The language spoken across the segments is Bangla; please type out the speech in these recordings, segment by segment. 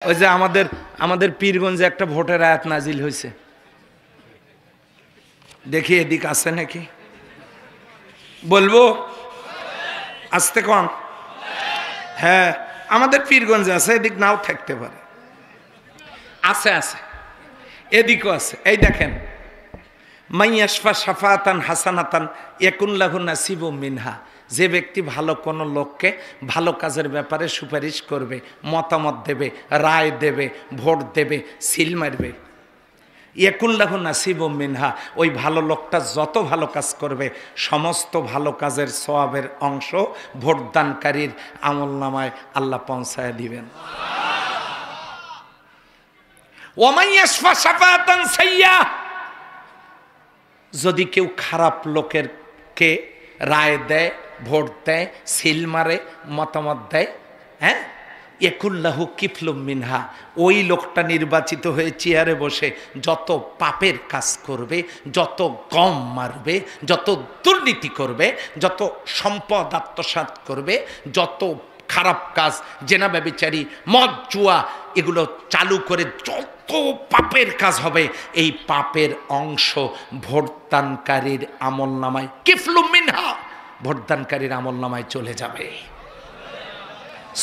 ওই যে আমাদের পীরগঞ্জে একটা ভোটের আয়াত নাজিল হয়েছে, দেখি এদিক আছে নাকি, বলবো আসতে কম। হ্যাঁ, আমাদের পীরগঞ্জে আছে, এদিক নাও থাকতে পারে, আছে আছে, এদিকও আছে। এই দেখেন, মাইয়াশফা শাফাতান হাসানাতান ইয়াকুন লাহু নাসিবুম মিনহা, যে ব্যক্তি ভালো কোনো লোককে ভালো কাজের ব্যাপারে সুপারিশ করবে, মতামত দেবে, রায় দেবে, ভোট দেবে, সিল মারবে, ইয়াকুন লাহু নাসিবুম মিনহা, ওই ভালো লোকটা যত ভালো কাজ করবে সমস্ত ভালো কাজের সওয়াবের অংশ ভোটদানকারীর আমলনামায় আল্লাহ পৌঁছায় দিবেন। ওয়া মাইয়াশফা শাফাতান সাইয়্যা, যদি কেউ খারাপ লোকেরকে রায় দেয়, ভোট দেয়, সিল মারে, মতামত দেয়, হ্যাঁ, ইয়াকুল্লাহু কিফলুম মিনহা, ওই লোকটা নির্বাচিত হয়ে চেয়ারে বসে যত পাপের কাজ করবে, যত গম মারবে, যত দুর্নীতি করবে, যত সম্পদ আত্মসাৎ করবে, যত খারাপ কাজ, জেনা ব্যভিচারী, মদ জুয়া এগুলো চালু করে যত পাপের কাজ হবে, এই পাপের অংশ ভোটদানকারীর আমলনামায় কিফলুম মিনহা, ভোটদানকারীর আমলনামায় চলে যাবে।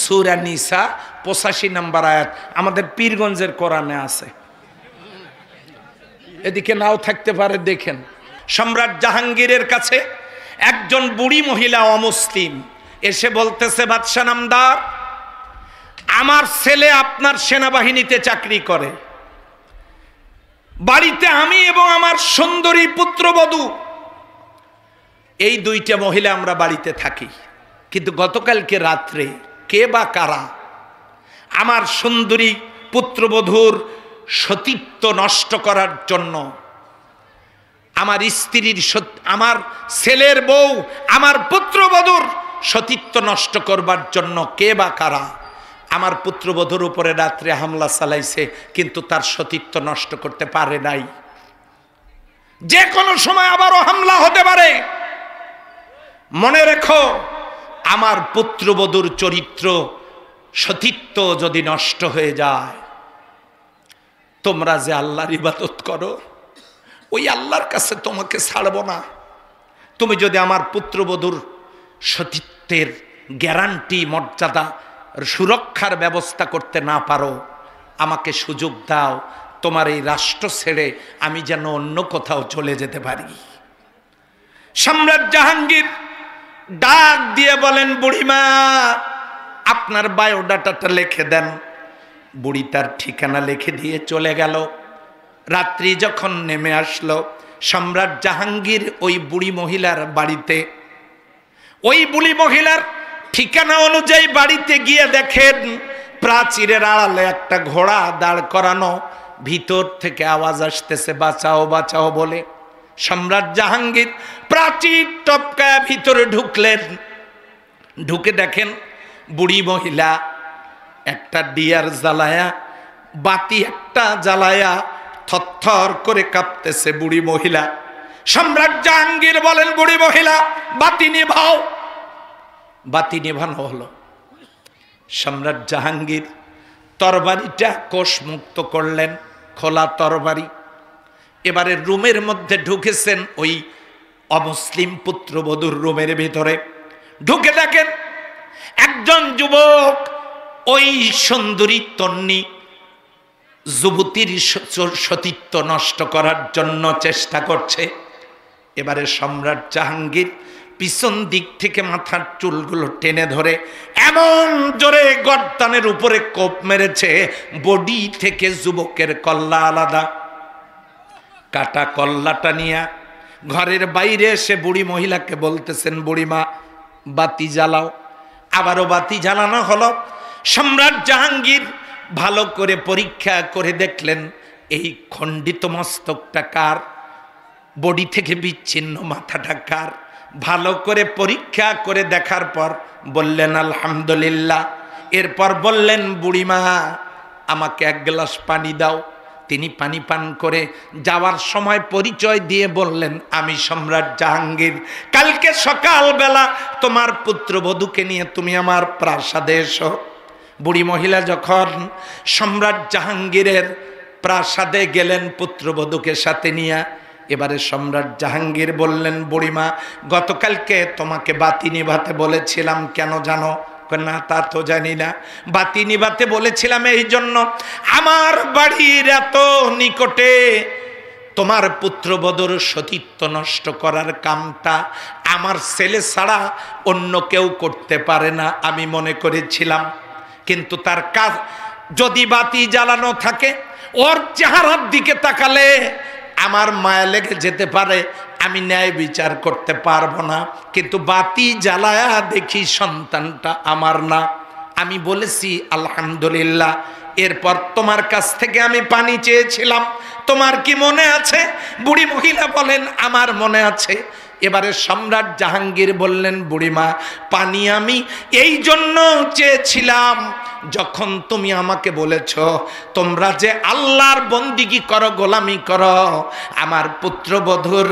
সূরা নিসা 85 নম্বর আয়াত আমাদের পীরগঞ্জের কোরআনে আছে, এদিকে নাও থাকতে পারে। দেখেন, সম্রাট জাহাঙ্গীরের কাছে একজন বুড়ি মহিলা অমুসলিম এসে বলতেছে, বাদশা নামদার, আমার ছেলে আপনার সেনাবাহিনীতে চাকরি করে, বাড়িতে আমি এবং আমার সুন্দরী পুত্রবধূ এই দুইটা মহিলা আমরা বাড়িতে থাকি, কিন্তু গতকালকে রাত্রে কে বা কারা আমার সুন্দরী পুত্রবধূর সতীত্ব নষ্ট করার জন্য, আমার স্ত্রীর, আমার ছেলের বউ, আমার পুত্রবধূর সতীত্ব নষ্ট করবার জন্য কে বা কারা আমার পুত্রবধূর উপরে রাত্রে হামলা চালাইছে, কিন্তু তার সতীত্ব নষ্ট করতে পারে নাই। যে কোনো সময় আবারও হামলা হতে পারে। মনে রেখো, আমার পুত্রবধূর চরিত্র, সতীত্ব যদি নষ্ট হয়ে যায়, তোমরা যে আল্লাহর ইবাদত করো, ওই আল্লাহর কাছে তোমাকে ছাড়বো না। তুমি যদি আমার পুত্রবধূর সতীত্বের গ্যারান্টি, মর্যাদা, সুরক্ষার ব্যবস্থা করতে না পারো, আমাকে সুযোগ দাও, তোমার এই রাষ্ট্র ছেড়ে আমি যেন অন্য কোথাও চলে যেতে পারি। সম্রাট জাহাঙ্গীর ডাক দিয়ে বলেন, বুড়িমা, আপনার বায়োডাটাটা লিখে দেন। বুড়ি তার ঠিকানা লিখে দিয়ে চলে গেল। রাত্রি যখন নেমে আসলো, সম্রাট জাহাঙ্গীর ওই বুড়ি মহিলার বাড়িতে, ওই বুড়ি মহিলার ঠিকানা অনুযায়ী বাড়িতে গিয়ে দেখেন প্রাচীরের আড়ালে একটা ঘোড়া দাঁড় করানো, ভিতর থেকে আওয়াজ আসতেছে, বাঁচাও বাঁচাও বলে। সম্রাট জাহাঙ্গীর প্রাচীর টপকায় ভিতরে ঢুকলেন। ঢুকে দেখেন বুড়ি মহিলা একটা ডিয়ার জ্বালায়া, বাতি একটা জ্বালায়া থরথর করে কাঁপতেছে বুড়ি মহিলা। সম্রাট জাহাঙ্গীর বলেন, বুড়ি মহিলা, বাতি নিভাও। বাতি নিভানো হলো। সম্রাট জাহাঙ্গীর তরবারিটা কোষমুক্ত করলেন, খোলা তরবারি। এবারে রুমের মধ্যে ঢুকেছেন, ওই অমুসলিম পুত্রবধূর রুমের ভিতরে ঢুকে দেখেন একজন যুবক ওই সুন্দরী তন্নি যুবতীর সতীত্ব নষ্ট করার জন্য চেষ্টা করছে। এবারে সম্রাট জাহাঙ্গীর পিছন দিক থেকে মাথার চুলগুলো টেনে ধরে এমন জোরে গর্দানের উপরে কোপ মেরেছে, বডি থেকে যুবকের কল্লা আলাদা। কাটা কল্লাটা নিয়ে ঘরের বাইরে এসে বুড়ি মহিলাকে বলতেছেন, বুড়িমা, বাতি জ্বালাও। আবারও বাতি জ্বালানো হলো। সম্রাট জাহাঙ্গীর ভালো করে পরীক্ষা করে দেখলেন এই খণ্ডিত মস্তকটা কার, বডি থেকে বিচ্ছিন্ন মাথাটা কার। ভালো করে পরীক্ষা করে দেখার পর বললেন, আলহামদুলিল্লাহ। এরপর বললেন, বুড়িমা, আমাকে এক গ্লাস পানি দাও। তিনি পানি পান করে যাওয়ার সময় পরিচয় দিয়ে বললেন, আমি সম্রাট জাহাঙ্গীর, কালকে সকালবেলা তোমার পুত্রবধূকে নিয়ে তুমি আমার প্রাসাদে এসো। বুড়ি মহিলা যখন সম্রাট জাহাঙ্গীরের প্রাসাদে গেলেন পুত্রবধূকে সাথে নিয়ে, এবারে সম্রাট জাহাঙ্গীর বললেন, বুড়িমা গতকালকে তোমাকে বাতি নিভাতে বলেছিলাম, কেন জানো? না তা তো জানি না। বাতি নিভাতে বলেছিলাম এই জন্য, আমার বাড়ির এত নিকটে তোমার পুত্রবধূর সতীত্ব নষ্ট করার কামটা আমার ছেলে ছাড়া অন্য কেউ করতে পারে না আমি মনে করেছিলাম। কিন্তু তার কাজ যদি বাতি জ্বালানো থাকে, ওর চেহারার দিকে তাকালে আমার মায়া লেগে যেতে পারে, আমি ন্যায় বিচার করতে পারবো না। কিন্তু বাতি জ্বালায়া দেখি সন্তানটা আমার না। আমি বলেছি আলহামদুলিল্লাহ। এরপর তোমার কাছ থেকে আমি পানি চেয়েছিলাম, তোমার কি মনে আছে? বুড়ি মহিলা বলেন, আমার মনে আছে। এবারে সম্রাট জাহাঙ্গীর বললেন, বুড়িমা পানি আমি এই জন্য চেয়েছিলাম, যখন তুমি আমাকে বলেছ তোমরা যে আল্লাহর বন্দিগি করো, গোলামি করো, আমার পুত্রবধূর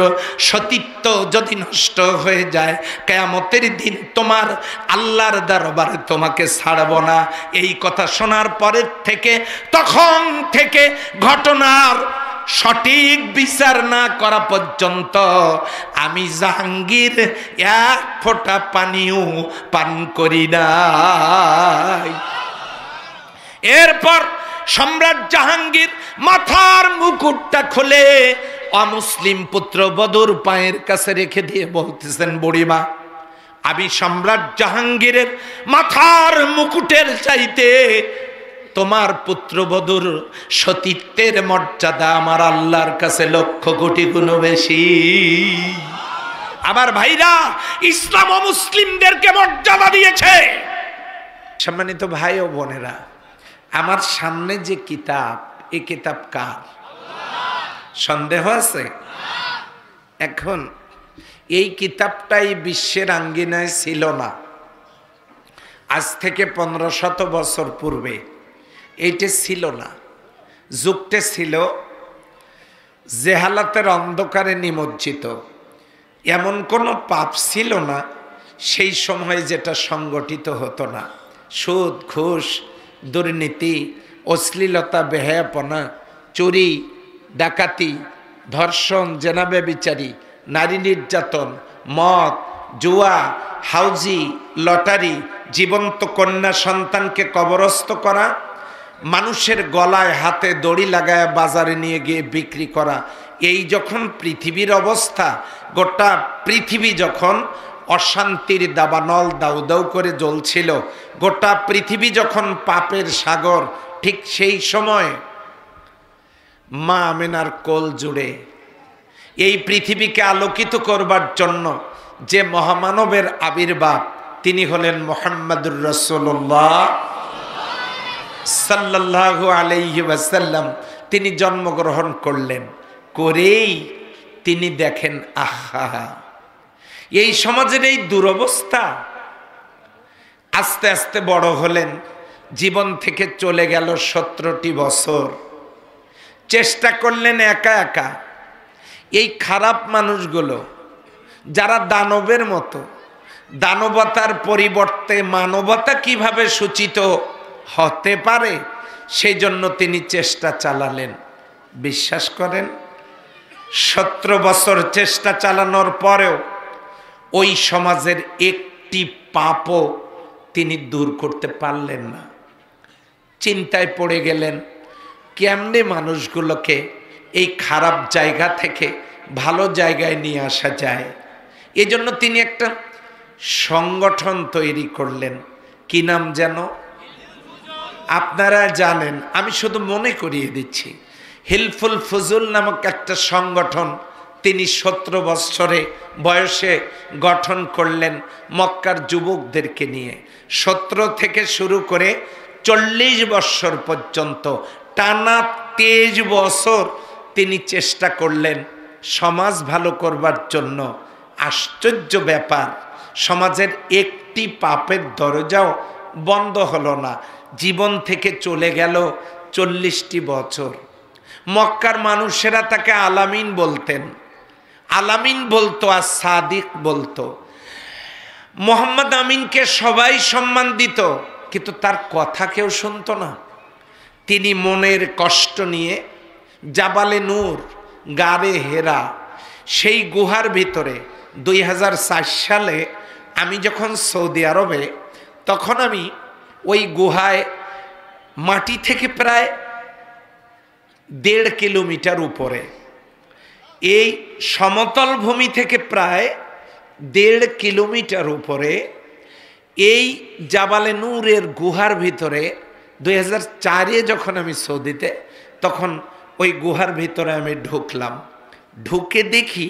সতীত্ব যদি নষ্ট হয়ে যায়, কিয়ামতের দিন তোমার আল্লাহর দরবারে তোমাকে ছাড়ব না। এই কথা শোনার পরের থেকে, তখন থেকে ঘটনার সঠিক বিচার না করা পর্যন্ত আমি জাহাঙ্গীর এক ফোঁটা পানিও পান করি নাই। এরপর সম্রাট জাহাঙ্গীর মাথার মুকুটটা খুলে অমুসলিম পুত্রবধূর পায়ের কাছে রেখে দিয়ে বলতেছেন, বুড়িমা আমি সম্রাট জাহাঙ্গীরের মাথার মুকুটের চাইতে তোমার পুত্রবধূর সতীত্বের মর্যাদা আমার আল্লাহর কাছে লক্ষ কোটি গুণ বেশি। আমার ভাইরা, ইসলাম ও মুসলিমদেরকে মর্যাদা দিয়েছে। সম্মানিত ভাই ও বোনেরা, আমার সামনে যে কিতাব, এই কিতাব কার? সন্দেহ আছে? এখন এই কিতাবটাই বিশ্বের আঙ্গিনায় ছিল না। আজ থেকে 1500 বছর পূর্বে এইটা ছিল না। যুগটা ছিল জেহালাতের অন্ধকারে নিমজ্জিত। এমন কোনো পাপ ছিল না সেই সময় যেটা সংগঠিত হতো না। সুদ, ঘুষ, দুর্নীতি, অশ্লীলতা, বেহায়াপনা, চুরি, ডাকাতি, ধর্ষণ, জেনা ব্যভিচারী, নারী নির্যাতন, মদ, জুয়া, হাউজি, লটারি, জীবন্ত কন্যা সন্তানকে কবরস্থ করা, মানুষের গলায় হাতে দড়ি লাগায় বাজারে নিয়ে গিয়ে বিক্রি করা, এই যখন পৃথিবীর অবস্থা, গোটা পৃথিবী যখন অশান্তির দাবানল দাউ দাউ করে জ্বলছিল, গোটা পৃথিবী যখন পাপের সাগর, ঠিক সেই সময় মা আমেনার কোল জুড়ে এই পৃথিবীকে আলোকিত করবার জন্য যে মহামানবের আবির্ভাব, তিনি হলেন মুহাম্মাদুর রাসূলুল্লাহ সাল্লাল্লাহু আলাইহি ওয়াসাল্লাম। তিনি জন্মগ্রহণ করলেন, করেই তিনি দেখেন, আহা এই সমাজের এই দুরবস্থা। আস্তে আস্তে বড় হলেন, জীবন থেকে চলে গেল 17টি বছর। চেষ্টা করলেন একা একা এই খারাপ মানুষগুলো, যারা দানবের মতো, দানবতার পরিবর্তে মানবতা কিভাবে সূচিত হতে পারে, সেই জন্য তিনি চেষ্টা চালালেন। বিশ্বাস করেন, 17 বছর চেষ্টা চালানোর পরেও ওই সমাজের একটি পাপও তিনি দূর করতে পারলেন না। চিন্তায় পড়ে গেলেন, কেমনে মানুষগুলোকে এই খারাপ জায়গা থেকে ভালো জায়গায় নিয়ে আসা যায়। এজন্য তিনি একটা সংগঠন তৈরি করলেন। কি নাম যেন? আপনারা জানেন, আমি শুধু মনে করিয়ে দিচ্ছি। হিলফুল ফুজুল নামক একটা সংগঠন তিনি 17 বছরে বয়সে গঠন করলেন মক্কার যুবকদেরকে নিয়ে। 17 থেকে শুরু করে 40 বছর পর্যন্ত টানা 23 বছর তিনি চেষ্টা করলেন সমাজ ভালো করবার জন্য। আশ্চর্য ব্যাপার, সমাজের একটি পাপের দরজাও বন্ধ হলো না। জীবন থেকে চলে গেল 40টি বছর। মক্কার মানুষেরা তাকে আলামিন বলতেন, আলামিন বলতো আর সাদিক বলতো। মোহাম্মদ আমিনকে সবাই সম্মান দিত, কিন্তু তার কথা কেউ শুনতো না। তিনি মনের কষ্ট নিয়ে জাবালে নূর, গারে হেরা, সেই গুহার ভিতরে 2004 সালে আমি যখন সৌদি আরবে, তখন আমি ওই গুহায় মাটি থেকে প্রায় 1.5 কিলোমিটার উপরে, এই সমতল ভূমি থেকে প্রায় 1.5 কিলোমিটার উপরে এই জাবালে নূরের গুহার ভিতরে 2004-এ যখন আমি সৌদিতে, তখন ওই গুহার ভিতরে আমি ঢুকলাম। ঢুকে দেখি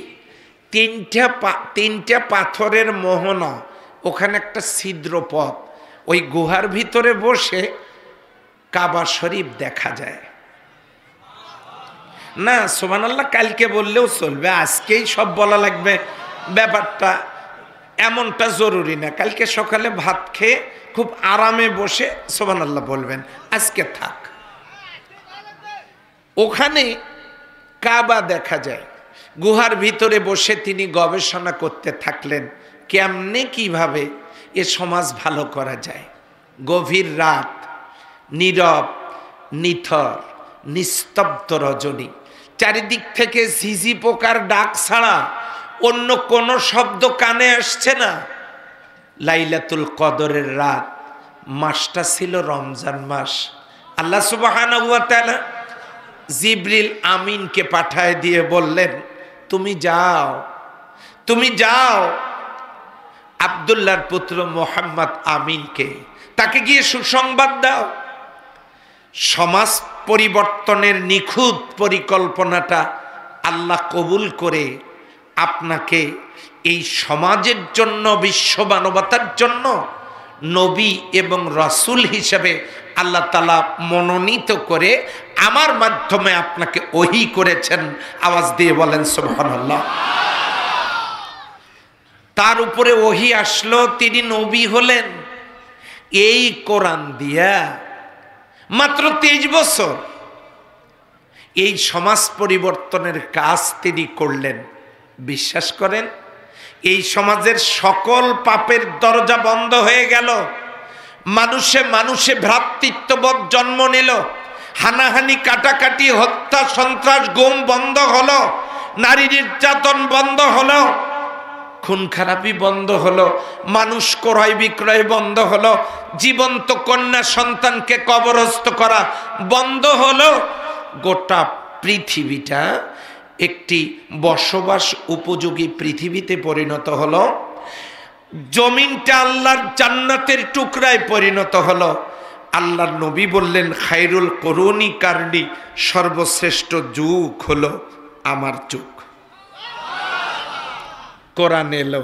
তিনটা পাথরের মোহনা, ওখানে একটা ছিদ্র পথ, ওই গুহার ভিতরে বসে কাবা শরীফ দেখা যায়। না সুবহানাল্লাহ, কালকে বললেও চলবে, আজকেই সব বলা লাগবে ব্যাপারটা এমনটা জরুরি না। কালকে সকালে ভাত খেয়ে খুব আরামে বসে সুবহানাল্লাহ বলবেন, আজকে থাক। ওখানে কাবা দেখা যায়। গুহার ভিতরে বসে তিনি গবেষণা করতে থাকলেন, কেমনে কিভাবে এ সমাজ ভালো করা যায়। গভীর রাত, নীরব, নিথর, নিস্তব্ধ রজনী, চারিদিক থেকে ঝিঝি পোকার ডাক ছাড়া অন্য কোনো শব্দ কানে আসছে না। লাইলাতুল কদরের রাত, মাসটা ছিল রমজান মাস। আল্লাহ সুবহানাহু ওয়া তাআলা জিবরিল আমিনকে পাঠায় দিয়ে বললেন, তুমি যাও, তুমি যাও আব্দুল্লাহর পুত্র মোহাম্মদ আমিনকে, তাকে গিয়ে সুসংবাদ দাও। সমাজ পরিবর্তনের নিখুঁত পরিকল্পনাটা আল্লাহ কবুল করে আপনাকে এই সমাজের জন্য, বিশ্ব মানবতার জন্য নবী এবং রাসূল হিসেবে আল্লাহ তাআলা মনোনীত করে আমার মাধ্যমে আপনাকে ওহী করেছেন। আওয়াজ দিয়ে বলেন সুবহানাল্লাহ। তার উপরে ওহী আসলো, তিনি নবী হলেন এই কোরআন দিয়া। মাত্র 23 বছর এই সমাজ পরিবর্তনের কাজ তিনি করলেন। বিশ্বাস করেন, এই সমাজের সকল পাপের দরজা বন্ধ হয়ে গেল। মানুষে মানুষে ভ্রাতৃত্ববোধ জন্ম নিল। হানাহানি, কাটাকাটি, হত্যা, সন্ত্রাস, গুম বন্ধ হলো। নারী নির্যাতন বন্ধ হলো। খুন খারাপি বন্ধ হলো। মানুষ ক্রয় বিক্রয় বন্ধ হলো। জীবন্ত কন্যা সন্তানকে কবরস্থ করা বন্ধ হলো। গোটা পৃথিবীটা একটি বসবাস উপযোগী পৃথিবীতে পরিণত হলো। জমিনটা আল্লাহর জান্নাতের টুকরায় পরিণত হলো। আল্লাহর নবী বললেন, খায়রুল কুরুনি কারনি, সর্বশ্রেষ্ঠ যুগ হলো আমার যুগ। কোরআন এলো।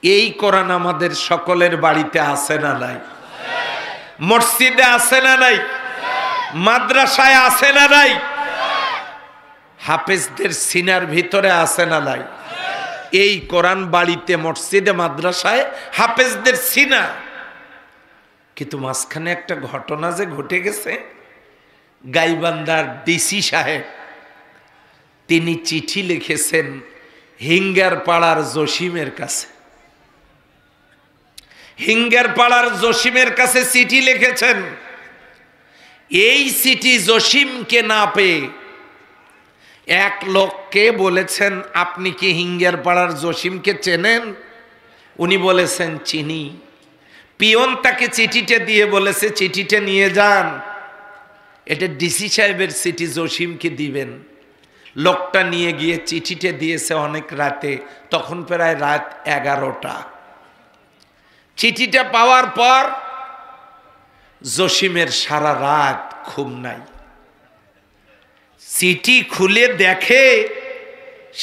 এই কোরআন আমাদের সকলের বাড়িতে আছে না নাই? মসজিদে আছে না নাই? মাদ্রাসায় আছে না নাই? হাফেজদের সিনার ভিতরে আছে না নাই? এই কোরআন বাড়িতে, মসজিদে, মাদ্রাসায় হাফেজদের সিনা। কিন্তু মাঝখানে একটা ঘটনা যে ঘটে গেছে, গাইবান্ধার ডিসি সাহেব তিনি চিঠি লিখেছেন হিঙ্গার পাড়ার জসিমের কাছে। হিঙ্গার পাড়ার জসিমের কাছে চিঠি লিখেছেন। এই চিঠি জসিমকে না পেয়ে এক লোককে বলেছেন, আপনি কি হিঙ্গার পাড়ার জসিমকে চেনেন? উনি বলেছেন চিনি। পিয়ন তাকে চিঠিটা দিয়ে বলেছে, চিঠিটা নিয়ে যান, এটা ডিসি সাহেবের চিঠি, জসিমকে দিবেন। লোকটা নিয়ে গিয়ে চিঠিটা দিয়েছে অনেক রাতে, তখন প্রায় রাত 11টা। চিঠিটা পাওয়ার পর জসিমের সারা রাত ঘুম নাই। চিঠি খুলে দেখে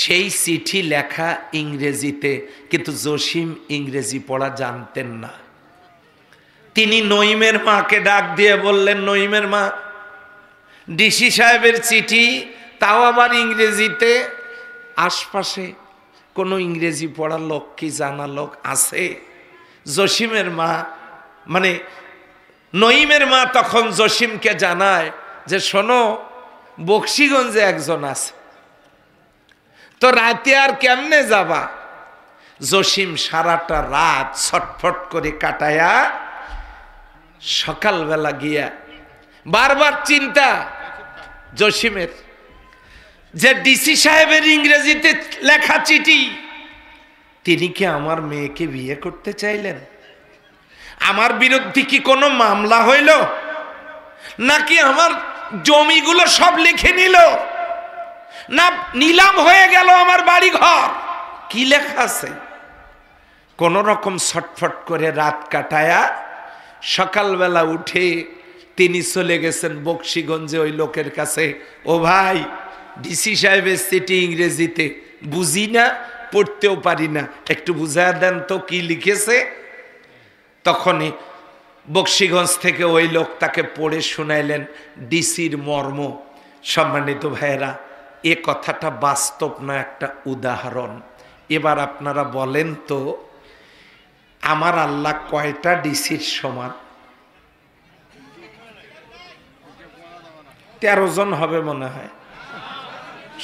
সেই চিঠি লেখা ইংরেজিতে, কিন্তু জসিম ইংরেজি পড়া জানতেন না। তিনি নঈমের মাকে ডাক দিয়ে বললেন, নঈমের মা, ডিসি সাহেবের চিঠি, তাও আবার ইংরেজিতে, আশপাশে কোনো ইংরেজি পড়ার লোক কি জানা লোক আছে? জসিমের মা, মানে নঈমের মা তখন জসিমকে জানায় যে শোনো, বক্সিগঞ্জে একজন আছে, তো রাতে আর কেমনে যাবা? জসিম সারাটা রাত ছটফট করে কাটায়া সকালবেলা গিয়া বারবার চিন্তা জসিমের, যে ডিসি সাহেবের ইংরেজিতে লেখা চিঠি, তিনি কি আমার মেয়েকে বিয়ে করতে চাইলেন? আমার বিরুদ্ধে কি কোনো মামলা হইল, নাকি আমার জমিগুলো সব লিখে নিল, না নিলাম হয়ে গেল আমার বাড়ি ঘর? কি লেখা আছে? কোন রকম ছটফট করে রাত কাটায়া সকালবেলা উঠে তিনি চলে গেছেন বকশীগঞ্জে ওই লোকের কাছে। ও ভাই, ডিসি সাহেবের চিঠি ইংরেজিতে বুঝি না, পড়তেও পারি না, একটু বুঝায় দেন তো কি লিখেছে। তখনই বকশীগঞ্জ থেকে ওই লোক তাকে পড়ে শুনাইলেন ডিসির মর্ম। সম্মানিত ভাইয়েরা, এ কথাটা বাস্তব না, একটা উদাহরণ। এবার আপনারা বলেন তো, আমার আল্লাহ কয়টা ডিসির সমান? 13 জন হবে মনে হয়,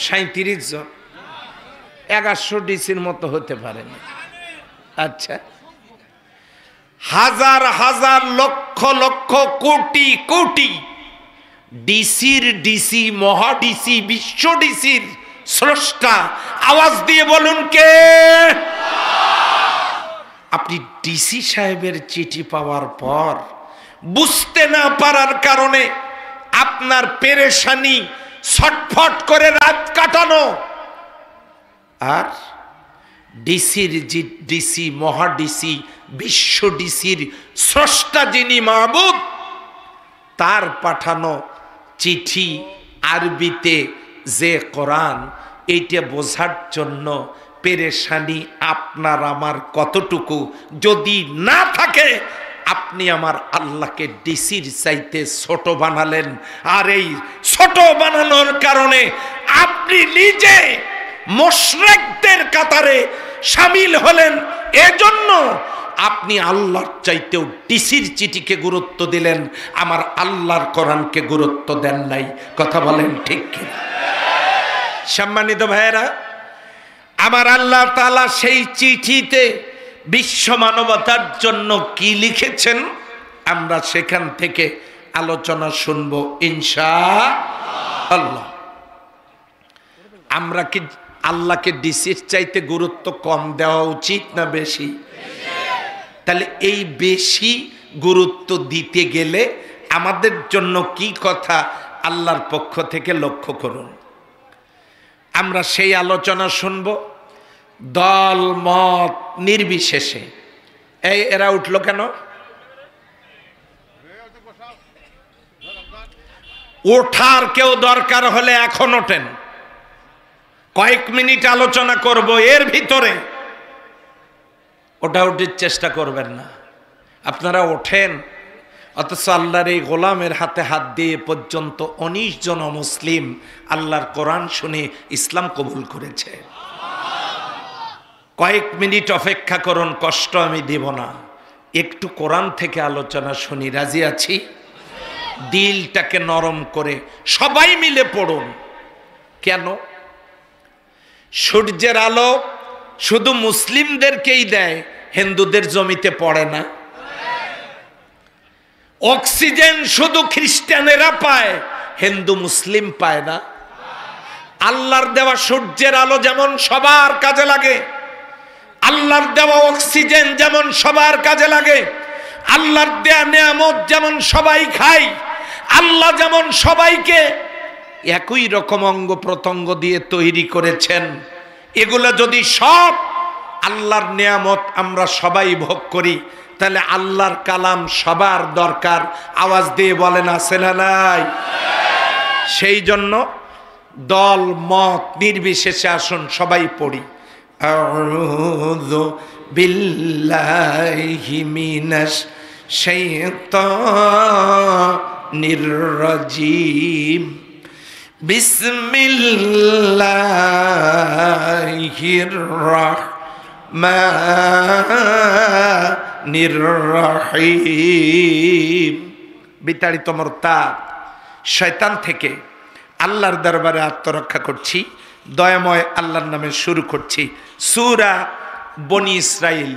37 জন, 1100 ডিসির মতো হতে পারে না। আচ্ছা, হাজার হাজার লক্ষ লক্ষ কোটি কোটি ডিসির ডিসি, মহাডিসি, বিশ্ব ডিসির স্রষ্টা, আওয়াজ দিয়ে বলুন কে? আপনি ডিসি সাহেবের চিঠি পাওয়ার পর বুঝতে না পারার কারণে আপনার পেরেশানি, ছটফট করে রাত কাটানো, আর ডিসির ডিসি, মহাডিসি, বিশ্ব ডিসির স্রষ্টা যিনি মাহবুব, তার পাঠানো চিঠি আরবিতে যে কোরআন, এইটা বোঝার জন্য পেরেশানি আপনার আমার কতটুকু যদি না থাকে, আপনি আমার আল্লাহকে ডিসির চাইতে ছোট বানালেন। আর এই ছোট বানানোর কারণে আপনি নিজে মুশরিকদের কাতারে শামিল হলেন। এজন্য আপনি আল্লাহর চাইতেও ডিসির চিঠিকে গুরুত্ব দিলেন, আমার আল্লাহর কোরআনকে গুরুত্ব দেন নাই। কথা বলেন ঠিক কি? সম্মানিত ভাইয়েরা, আমার আল্লাহ তাআলা সেই চিঠিতে বিশ্ব মানবতার জন্য কি লিখেছেন, আমরা সেখান থেকে আলোচনা শুনবো ইনশাআল্লাহ। আমরা কি আল্লাহকে ডিসির চাইতে গুরুত্ব কম দেওয়া উচিত না বেশি? তাহলে এই বেশি গুরুত্ব দিতে গেলে আমাদের জন্য কি কথা আল্লাহর পক্ষ থেকে লক্ষ্য করুন। আমরা সেই আলোচনা শুনব দল মত নির্বিশেষে। এরা উঠলো কেন? ওঠার কেউ দরকার হলে এখন ওঠেন, কয়েক মিনিট আলোচনা করব, এর ভিতরে ওঠাউটির চেষ্টা করবেন না। আপনারা ওঠেন, অথচ আল্লাহর এই গোলামের হাতে হাত দিয়ে পর্যন্ত 19 জন মুসলিম আল্লাহর কোরআন শুনে ইসলাম কবুল করেছে। কয়েক মিনিট অপেক্ষা করুন, কষ্ট আমি দিব না, একটু কোরআন থেকে আলোচনা শুনি। রাজি আছি? দিলটাকে নরম করে সবাই মিলে পড়ুন। কেন? সূর্যের আলো শুধু মুসলিমদেরকেই দেয়, হিন্দুদের জমিতে পড়ে না। অক্সিজেন শুধু খ্রিস্টানেরা পায়, হিন্দু মুসলিম পায় না। আল্লাহর দেওয়া সূর্যের আলো যেমন সবার কাজে লাগে, আল্লাহর দেওয়া অক্সিজেন যেমন সবার কাজে লাগে, আল্লাহর দেয়া নিয়ামত যেমন সবাই খায়, আল্লাহ যেমন সবাইকে একই রকম অঙ্গ প্রত্যঙ্গ দিয়ে তৈরি করেছেন, এগুলা যদি সব আল্লাহর নিয়ামত আমরা সবাই ভোগ করি, তাহলে আল্লাহর কালাম সবার দরকার। আওয়াজ দিয়ে বলেন আছে না নাই? সেই জন্য দল মত নির্বিশেষে আসুন সবাই পড়ি। আউযু বিল্লাহি মিনাশ শাইতানির রাজিম। বিসমিল্লাহির রাহমানির রাহিম। বিতাড়িত মুরতাদ শয়তান থেকে আল্লাহর দরবারে আত্মরক্ষা করছি, দয়াময় আল্লাহর নামে শুরু করছি। সূরা বনি ইসরাইল,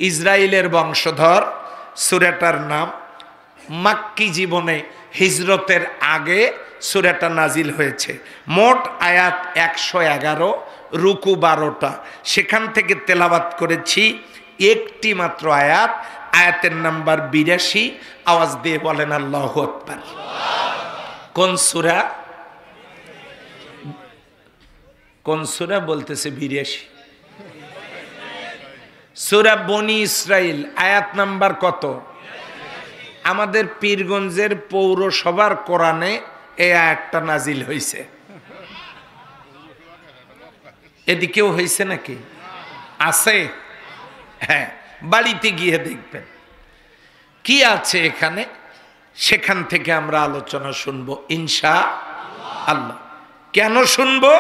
ইসরাইলের বংশধর। সূরাটার নাম মাক্কি জীবনে হিজরতের আগে সূরাটা নাজিল হয়েছে। মোট আয়াত 111, রুকু 12টা। সেখান থেকে তেলাওয়াত করেছি একটি মাত্র আয়াত, আয়াতের নাম্বার 82। আওয়াজ দিয়ে বলেন আল্লাহু আকবার। কোন সূরা? কোন সূরা বলতেছে? 82 সূরা বনি ইসরাইল, আয়াত নাম্বার কত? আমাদের পীরগঞ্জের পৌরসভার কোরআনে এই আয়াতটা নাজিল হয়েছে। এদিকেও হয়েছে নাকি? আছে? হ্যাঁ, বাড়িতে গিয়ে দেখবেন কি আছে এখানে। সেখান থেকে আমরা আলোচনা শুনবো ইনশাআল্লাহ। কেন শুনবো?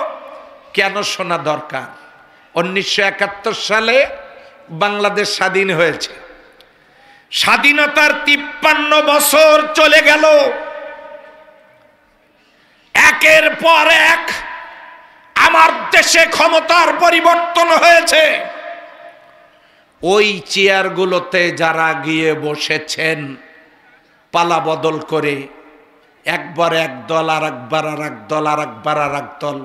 কেন শোনা দরকার? 1971 সালে বাংলাদেশ স্বাধীন হয়েছে। স্বাধীনতার 53 বছর চলে গেল। একের পর এক আমার দেশে ক্ষমতার পরিবর্তন হয়েছে। ওই চেয়ারগুলোতে যারা গিয়ে বসেছেন পালা বদল করে, একবার এক দল, আর একবার আর এক দল, আর একবার আর এক দল,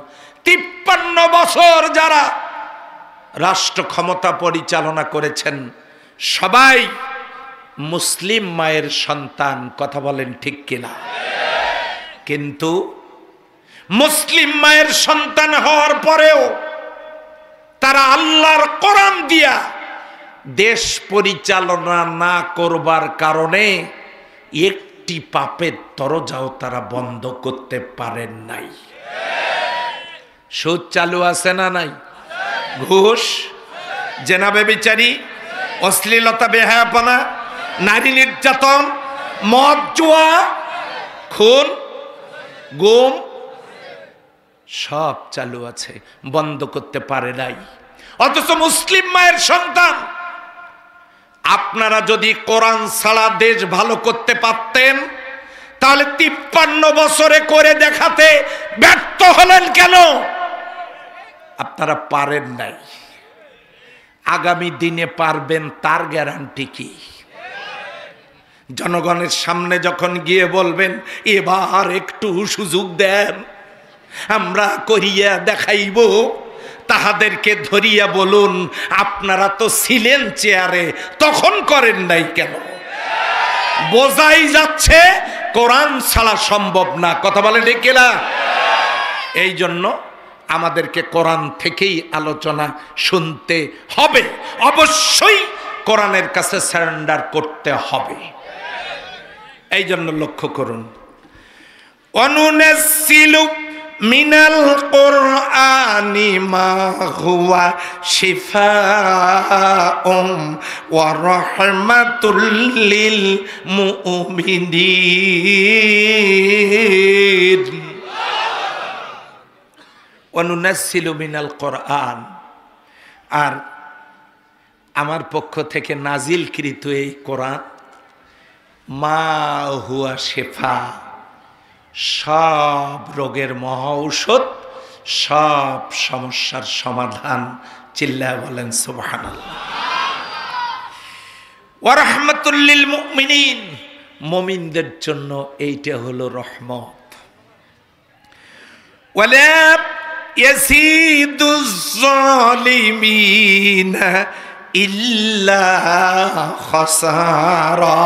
53 বছর যারা রাষ্ট্র ক্ষমতা পরিচালনা করেছেন সবাই মুসলিম মায়ের সন্তান। কথা বলেন ঠিক কিনা? কিন্তু মুসলিম মায়ের সন্তান হওয়ার পরেও তারা আল্লাহর কোরআন দিয়া দেশ পরিচালনা না করবার কারণে একটি পাপের দরজাও তারা বন্ধ করতে পারেন নাই। সুদ চালু আছে না নাই? ঘুষ, জেনা, ব্যভিচারী, অশ্লীলতা, বেহায়াপনা, নারী নির্যাতন, মদ, জুয়া, খুন, গুম সব চালু আছে, বন্ধ করতে পারে নাই। অথচ মুসলিম মায়ের সন্তান আপনারা যদি কোরআন ছাড়া দেশ ভালো করতে পারতেন তাহলে 53 বছরে করে দেখাতে ব্যর্থ হলেন কেন? আপনারা পারেন নাই। আগামী দিনে পারবেন তার গ্যারান্টি কি? জনগণের সামনে যখন গিয়ে বলবেন এবার একটু সুযোগ দেন, আমরা করিয়া দেখাইব, তাহাদেরকে ধরিয়া বলুন আপনারা তো ছিলেন চেয়ারে, তখন করেন নাই কেন? বোঝাই যাচ্ছে কোরআন ছাড়া সম্ভব না। কথা বলে ঠিক না? এই জন্য আমাদেরকে কোরআন থেকেই আলোচনা শুনতে হবে। অবশ্যই কোরআনের কাছে সারেন্ডার করতে হবে। এই জন্য লক্ষ্য করুন, অনুনাজ্জিলু মিনাল কুরআনি মা হুয়া শিফাউম ওয়া রাহমাতুল লিল মুমিনিন। অনুনাজ্জিলু মিনাল কুরআন, আর আমার পক্ষ থেকে নাজিলকৃত এই কোরআন মা হুয়া শিফা, সব রোগের মহা ঔষধ, সব সমস্যার সমাধান। চিল্লায় বলেন সুবহানাল্লাহ। ওয়া রাহমাতুল লিল মুমিনিন, মুমিনদের জন্য এইটা হলো রহমত। ওয়ালা ইয়াসিদুজ জালিমিনা ইল্লা খাসারা,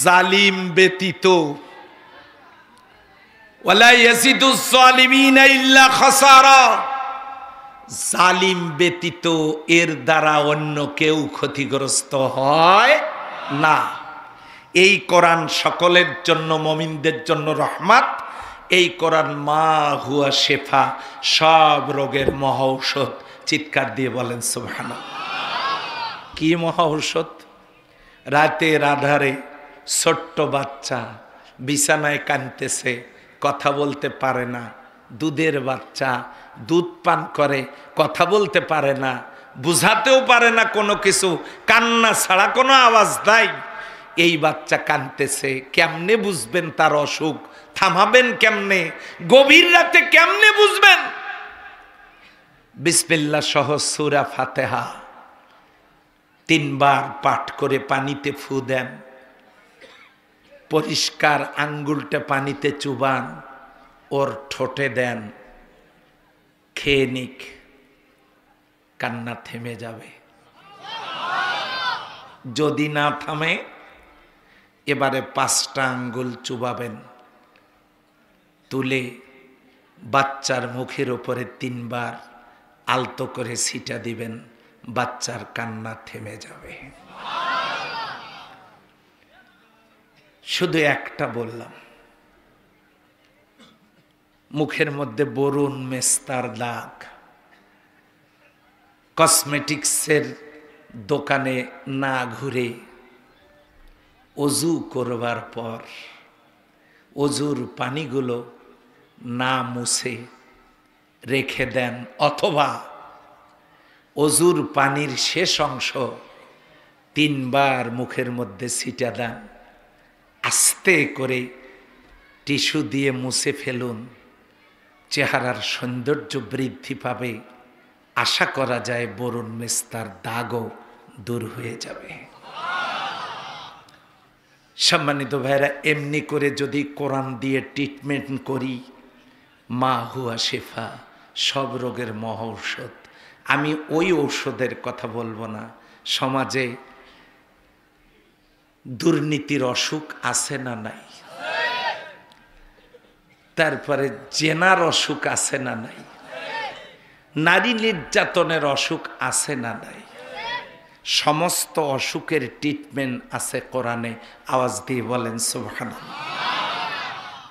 জালিম ব্যতীত, ওয়ালা ইয়াসিদুজ জালিমিনা ইল্লা খাসারা, জালিম ব্যতীত এর দ্বারা অন্য কেউ ক্ষতিগ্রস্ত হয় না। এই কোরআন সকলের জন্য, মুমিনদের জন্য রহমত। এই কোরআন মা হুয়া শেফা, সব রোগের মহা ঔষধ। চিৎকার দিয়ে বলেন সুবহানাল্লাহ। কি মহা ঔষধ? রাতের আধারে ছোট্ট বাচ্চা বিছানায় কাঁদতেছে, কথা বলতে পারে না। দুধের বাচ্চা দুধ পান করে, কথা বলতে পারে না, বুঝাতেও পারে না কোনো কিছু, কান্না ছাড়া কোনো আওয়াজ নাই। এই বাচ্চা কাঁদতেছে, কেমনে বুঝবেন তার অসুখ? থামাবেন কেমনে? গভীর রাতে কেমনে বুঝবেন? বিসমিল্লাহ সহ সূরা ফাতিহা 3 বার পাঠ করে পানিতে ফু দেন, পরিষ্কার আঙ্গুলটা পানিতে চুবান, ওর ঠোঁটে দেন, খেয়ে নিক, কান্না থেমে যাবে। যদি না থামে এবারে 5টা আঙ্গুল চুবাবেন, তুলে বাচ্চার মুখের উপরে 3 বার আলতো করে ছিটা দিবেন, বাচ্চার কান্না থেমে যাবে। শুধু একটা বললাম, মুখের মধ্যে বরুণ মেস্তার দাগ, কসমেটিক্সের দোকানে না ঘুরে অজু করবার পর অজুর পানিগুলো না মুছে রেখে দেন, অথবা অজুর পানির শেষ অংশ 3 বার মুখের মধ্যে ছিটা দেন, আস্তে করে টিস্যু দিয়ে মুছে ফেলুন, চেহারার সৌন্দর্য বৃদ্ধি পাবে। আশা করা যায় বরুণ মেস্তার দাগও দূর হয়ে যাবে। সম্মানিত ভাইরা, এমনি করে যদি কোরআন দিয়ে ট্রিটমেন্ট করি, মা হুয়া শেফা, সব রোগের মহা ঔষধ। আমি ওই ঔষধের কথা বলবো না। সমাজে দুর্নীতির অসুখ আছে না নাই? তারপরে জেনার অসুখ আছে না নাই? নারী নির্যাতনের অসুখ আছে না নাই? সমস্ত অসুখের ট্রিটমেন্ট আছে কোরআনে। আওয়াজ দিয়ে বলেন সুবহানাল্লাহ।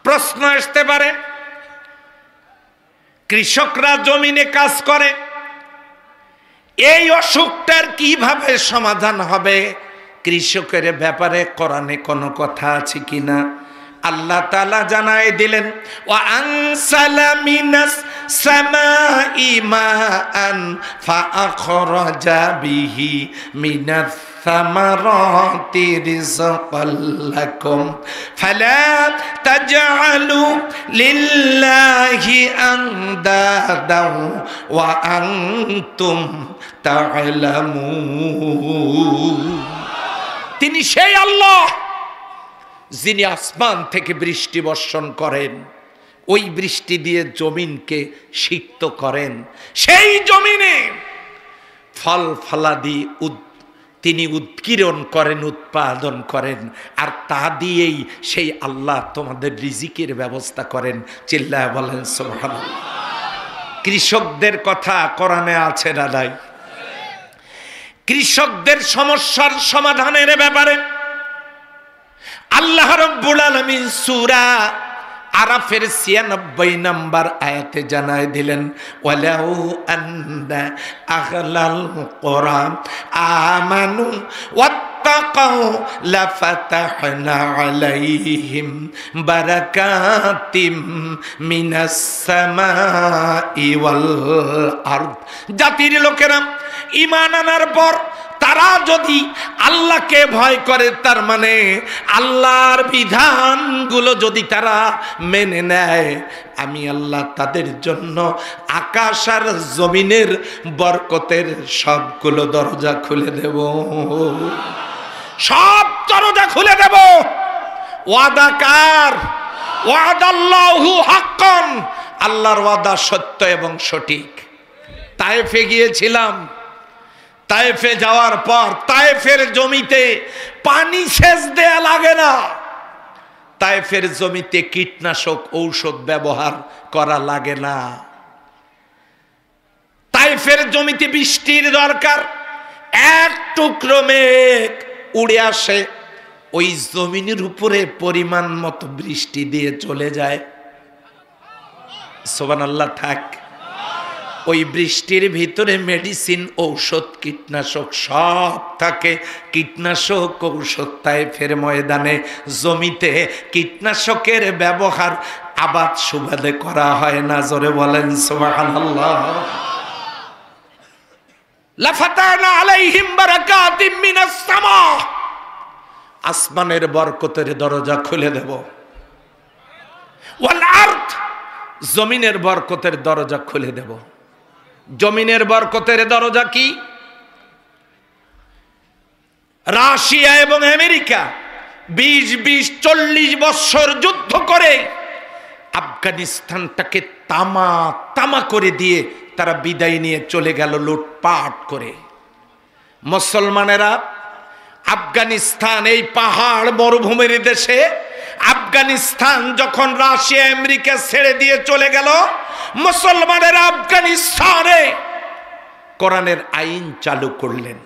প্রশ্ন আসতে পারে, কৃষকরা জমিনে কাজ করে, এই অসুখটার কিভাবে সমাধান হবে? কৃষকের ব্যাপারে কোরআনে কোনো কথা আছে কিনা? আল্লাহ তাআলা জানায় দিলেন, ওয়া আনসালা মিনাস সামাই মাআন ফাআখরাজা বিহি মিনাস সামারাতি রিজকাল লাকুম ফালা তাজআলু লিল্লাহি আনদাদাও ওয়া আনতুম তা'লামুন। তিনি সেই আল্লাহ যিনি আসমান থেকে বৃষ্টি বর্ষণ করেন, ওই বৃষ্টি দিয়ে জমিনকে সিক্ত করেন, সেই জমিনে ফল ফলাদি তিনি উৎকিরণ করেন, উৎপাদন করেন, আর তা দিয়েই সেই আল্লাহ তোমাদের রিজিকের ব্যবস্থা করেন। চিল্লায় বলেন সুবহানাল্লাহ। কৃষকদের কথা কোরআনে আছে না নাই? কৃষকদের সমস্যার সমাধানের ব্যাপারে আল্লাহ রাব্বুল আলামিন সূরা আরাফের ৯৬ নম্বর আয়াতে জানায় দিলেন, ওয়ালাউ আন্না আহলাল কুরা আমানু ওয়াত্তাকাউ লাফাতাহনা আলাইহিম বারাকাতিম মিনাস সামাই ওয়াল আরদ। জাতির লোকেরা ঈমান আনার পর তারা যদি আল্লাহকে ভয় করে, তার মানে আল্লাহর বিধানগুলো যদি তারা মেনে নেয়, আমি আল্লাহ তাদের জন্য আকাশ আর জমিনের বরকতের সবগুলো দরজা খুলে দেব, সব দরজা খুলে দেব। ওয়াদা কার? ওয়াদাল্লাহু হাক্কান, আল্লাহর ওয়াদা সত্য এবং সঠিক। তায়েফে গিয়েছিলাম, তায়েফে যাওয়ার পর তায়েফের জমিতে পানি সেচ দেয়া লাগে না, তায়েফের জমিতে কীটনাশক ঔষধ ব্যবহার করা লাগে না। তায়েফের জমিতে বৃষ্টির দরকার, এক টুকরো মেঘ উড়ে আসে, ওই জমিনের উপরে পরিমাণ মতো বৃষ্টি দিয়ে চলে যায়। সুবহানাল্লাহ। থাক, ওই বৃষ্টির ভিতরে মেডিসিন, ঔষধ, কীটনাশক সব থাকে। কীটনাশক ঔষধ তায়েফের ময়দানে জমিতে কীটনাশকের ব্যবহার আবাদ সুবাদে করা হয় না। জোরে বলেন সুবহানাল্লাহ। লাফাতানা আলাইহিম বারাকাতিম মিনাস সামা, আসমানের বরকতের দরজা খুলে দেব। ওয়াল আরদ, জমিনের বরকতের দরজা খুলে দেব। জমিনের বরকতের দরজা কি? রাশিয়া এবং আমেরিকা 20-40 বছর যুদ্ধ করে আফগানিস্তানটাকে তামা তামা করে দিয়ে তারা বিদায় নিয়ে চলে গেল লুটপাট করে। মুসলমানেরা আফগানিস্তান, এই পাহাড় মরুভূমির দেশে আফগানিস্তান যখন রাশিয়া আমেরিকা ছেড়ে দিয়ে চলে গেল, মুসলমানেরা আফগানিস্তানে কোরআনের আইন চালু করলেন।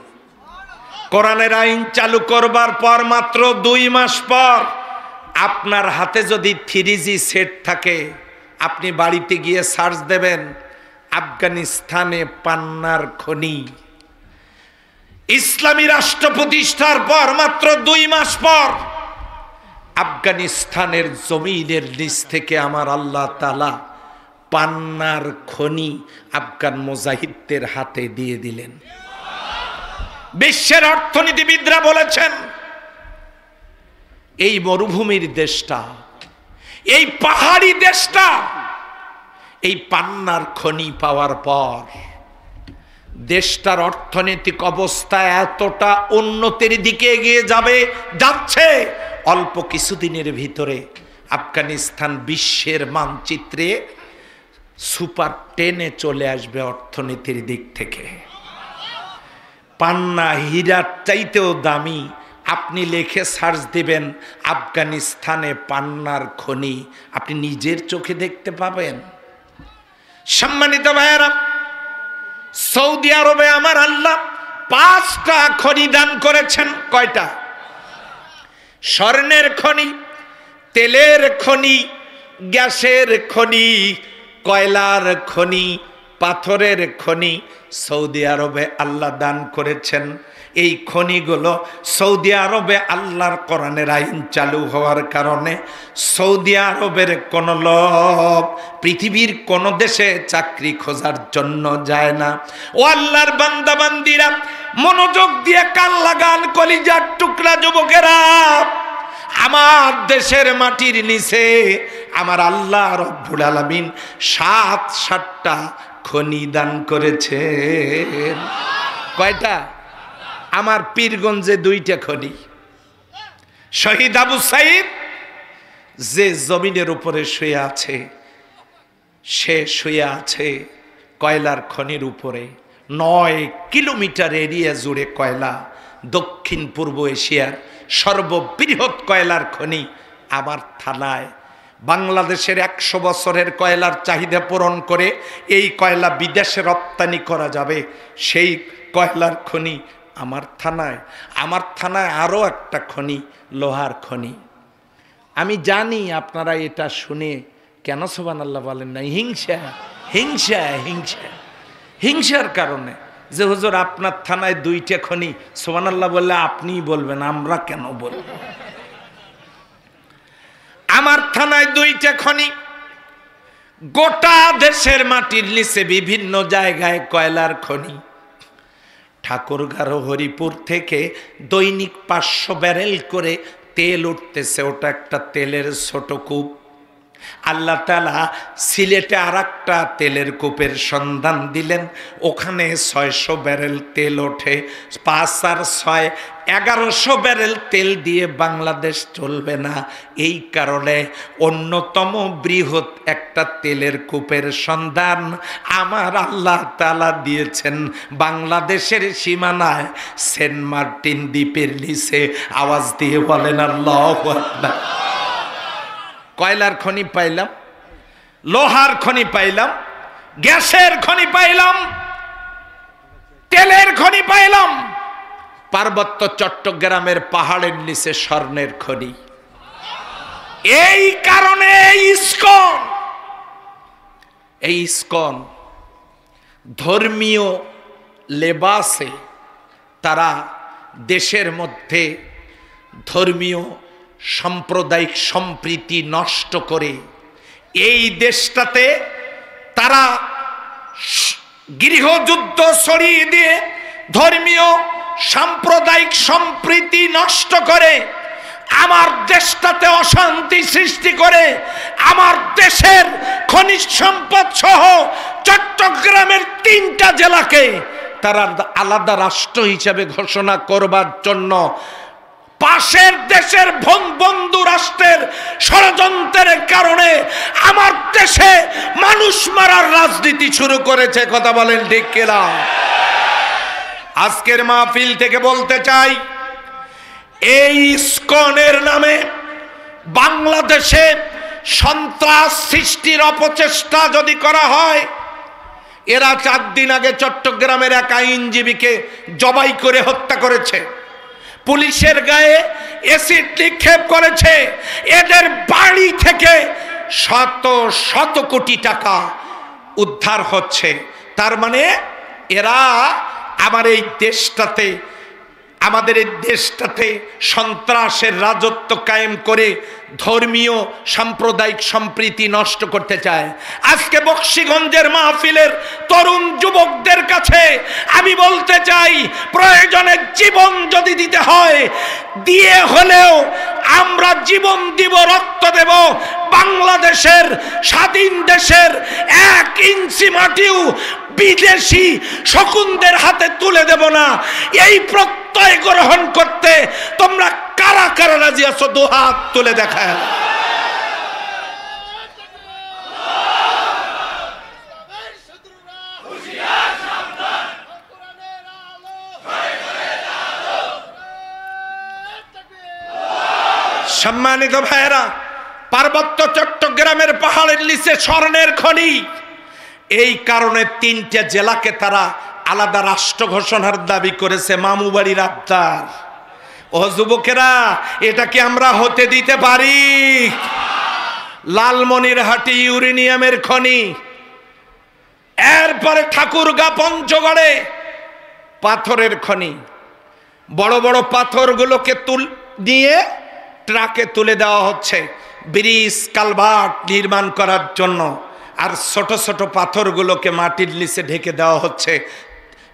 কোরআনের আইন চালু করবার পর মাত্র 2 মাস পর আপনার হাতে যদি 3G সেট থাকে, আপনি বাড়িতে গিয়ে সার্চ দেবেন আফগানিস্তানে পান্নার খনি। ইসলামী রাষ্ট্র প্রতিষ্ঠার পর মাত্র 2 মাস পর আফগানিস্তানের জমিনের নিচ থেকে আমার আল্লাহ তাআলা পান্নার খনি আফগান মুজাহিদদের হাতে দিয়ে দিলেন। বিশ্বের অর্থনীতিবিদরা বলেছেন এই মরুভূমির দেশটা, এই পাহাড়ি দেশটা এই পান্নার খনি পাওয়ার পর দেশটার অর্থনৈতিক অবস্থা এতটা উন্নতির দিকে এগিয়ে যাচ্ছে, অল্প কিছুদিনের ভিতরে আফগানিস্তান বিশ্বের মানচিত্রে সুপার 10-এ চলে আসবে অর্থনীতির দিক থেকে। পান্না হীরার চাইতেও দামি। আপনি লিখে সার্চ দিবেন আফগানিস্তানে পান্নার খনি, আপনি নিজের চোখে দেখতে পাবেন। সম্মানিত ভাইয়েরা, সৌদি আরবে আমার আল্লাহ 5টা খনি দান করেছেন। কয়টা? স্বর্ণের খনি, তেলের খনি, গ্যাসের খনি, কয়লার খনি, পাথরের খনি সৌদি আরবে আল্লাহ দান করেছেন। এই খনিগুলো সৌদি আরবে আল্লাহর কোরআনের আইন চালু হওয়ার কারণে সৌদি আরবের কোন লোক পৃথিবীর কোন দেশে চাকরি খোঁজার জন্য যায় না। ও আল্লাহর বান্দা বান্দিরা, মনোযোগ দিয়ে কান লাগান, কলিজার টুকরা যুবকেরা, আমার দেশের মাটির নিচে আমার আল্লাহ রব্বুল আলামিন 7টা খনি দান করেছেন। কয়টা? আমার পীরগঞ্জে 2টা খনি। শহীদ আবু সাইদ যে জমিনের উপরে শুয়ে আছে, সে শুয়ে আছে কয়লার খনির উপরে। 9 কিলোমিটার এরিয়া জুড়ে কয়লা। দক্ষিণ পূর্ব এশিয়ার সর্ববৃহৎ কয়লার খনি আমার থানায়। বাংলাদেশের 100 বছরের কয়লার চাহিদা পূরণ করে এই কয়লা বিদেশে রপ্তানি করা যাবে, সেই কয়লার খনি আমার থানায়। আমার থানায় আরও একটা খনি, লোহার খনি। আমি জানি আপনারা এটা শুনে কেন সুবহানাল্লাহ বলেন না? হিংসা হিংসা হিংসা হিংসার কারণে যে হুজুর আপনার থানায় 2টা খনি, সুবহানাল্লাহ বললে আপনিই বলবেন, আমরা কেন বলবো? আমার থানায় 2টা খনি। গোটা দেশের মাটির নিচে বিভিন্ন জায়গায় কয়লার খনি। ঠাকুরগাঁও হরিপুর থেকে দৈনিক 500 ব্যারেল করে তেল উঠতেছে, ওটা একটা তেলের ছোট কূপ। আল্লাহ তাআলা সিলেটে আরেকটা তেলের কূপের সন্ধান দিলেন, ওখানে 600 ব্যারেল তেল ওঠে। 5 আর 6 1100 ব্যারেল তেল দিয়ে বাংলাদেশ চলবে না। এই কারণে অন্যতম বৃহৎ একটা তেলের কূপের সন্ধান আমার আল্লাহ তাআলা দিয়েছেন বাংলাদেশের সীমানায় সেন্ট মার্টিন দ্বীপের নিচে। আওয়াজ দিয়ে বলেন আল্লাহু আকবার। কয়লার খনি পাইলাম, লোহার খনি পাইলাম, গ্যাসের খনি পাইলাম, তেলের খনি পাইলাম, পার্বত্য চট্টগ্রামের পাহাড়ের নিচে স্বর্ণের খনি। এই কারণে এই ইসকন ধর্মীয় লেবাসে তারা দেশের মধ্যে ধর্মীয় সাম্প্রদায়িক সম্প্রীতি নষ্ট করে এই দেশটাতে তারা গৃহযুদ্ধ ছড়িয়ে দিয়ে ধর্মীয় সাম্প্রদায়িক সম্প্রীতি নষ্ট করে আমার দেশটাতে অশান্তি সৃষ্টি করে আমার দেশের খনিজ সম্পদ সহ চট্টগ্রামের 3টা জেলাকে তারা আলাদা রাষ্ট্র হিসাবে ঘোষণা করবার জন্য পাশের দেশের বন্ধু রাষ্ট্রের ষড়যন্ত্রের কারণে আমার দেশে মানুষ মারার রাজনীতি শুরু করেছে। কথা বলেন ঠিক কিনা? আজকের মাহফিল থেকে বলতে চাই, এই ইসকনের নামে বাংলাদেশে সন্ত্রাস সৃষ্টির অপচেষ্টা যদি করা হয়, এরা 4 দিন আগে চট্টগ্রামের এক আইনজীবীকে জবাই করে হত্যা করেছে, পুলিশের গায়ে অ্যাসিড নিক্ষেপ করেছে, এদের বাড়ি থেকে শত শত কোটি টাকা উদ্ধার হচ্ছে। তার মানে এরা আমাদের এই দেশটাতে সন্ত্রাসের রাজত্ব কায়েম করে ধর্মীয় সাম্প্রদায়িক সম্প্রীতি নষ্ট করতে চায়। আজকে বকশীগঞ্জের মাহফিলের তরুণ যুবকদের কাছে আমি বলতে চাই, প্রয়োজনে জীবন যদি দিতে হয় দিয়ে হলেও আমরা জীবন দিব, রক্ত দেব, বাংলাদেশের স্বাধীন দেশের 1 ইঞ্চি মাটিও বিদেশি শকুনদের হাতে তুলে দেব না। এই প্রত্যয় গ্রহণ করতে তোমরা কারা কারা রাজি আছো? 2 হাত তুলে দেখায়। সম্মানিত ভাইয়েরা, পার্বত্য চট্টগ্রামের পাহাড়ের নিচে স্বর্ণের খনি, এই কারণে 3টে জেলাকে তারা আলাদা রাষ্ট্র ঘোষণার দাবি করেছে। মামুবাড়ির আবদার। ও যুবকেরা, এটা কি আমরা হতে দিতে পারি? লালমনিরহাটে ইউরেনিয়ামের খনি, এরপরে ঠাকুরগাঁ পঞ্চগড়ে পাথরের খনি। বড় বড় পাথরগুলোকে নিয়ে ট্রাকে তুলে দেওয়া হচ্ছে ব্রিজ কালভার্ট নির্মাণ করার জন্য, আর ছোট ছোট পাথরগুলোকে মাটির নিচে ঢেকে দেওয়া হচ্ছে।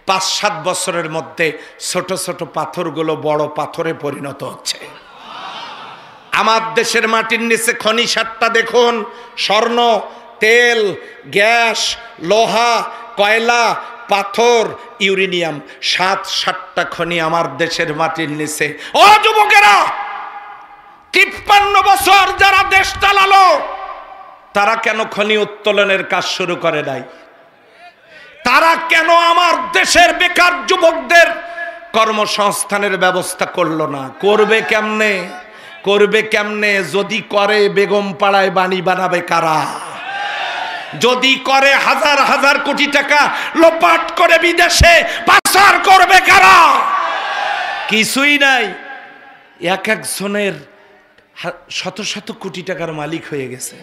5-7 বছরের মধ্যে ছোট ছোট পাথরগুলো বড় পাথরে পরিণত হচ্ছে। আমার দেশের মাটির নিচে খনি 7টা দেখুন: স্বর্ণ, তেল, গ্যাস, লোহা, কয়লা, পাথর, ইউরেনিয়াম। 7টা খনি আমার দেশের মাটির নিচে। ও যুবকেরা, 53 বছর যারা দেশ চালালো, তারা কেন খনি উত্তোলনের কাজ শুরু করে নাই? তারা কেন আমার দেশের বেকার যুবকদের কর্মসংস্থানের ব্যবস্থা করলো না? করবে কেমনে? যদি করে বেগম পাড়ায় বাণী বানাবে কারা? যদি করে হাজার হাজার কোটি টাকা লোপাট করে বিদেশে পাচার করবে কারা? কিছুই নাই। এক একজনের শত শত কোটি টাকার মালিক হয়ে গেছে।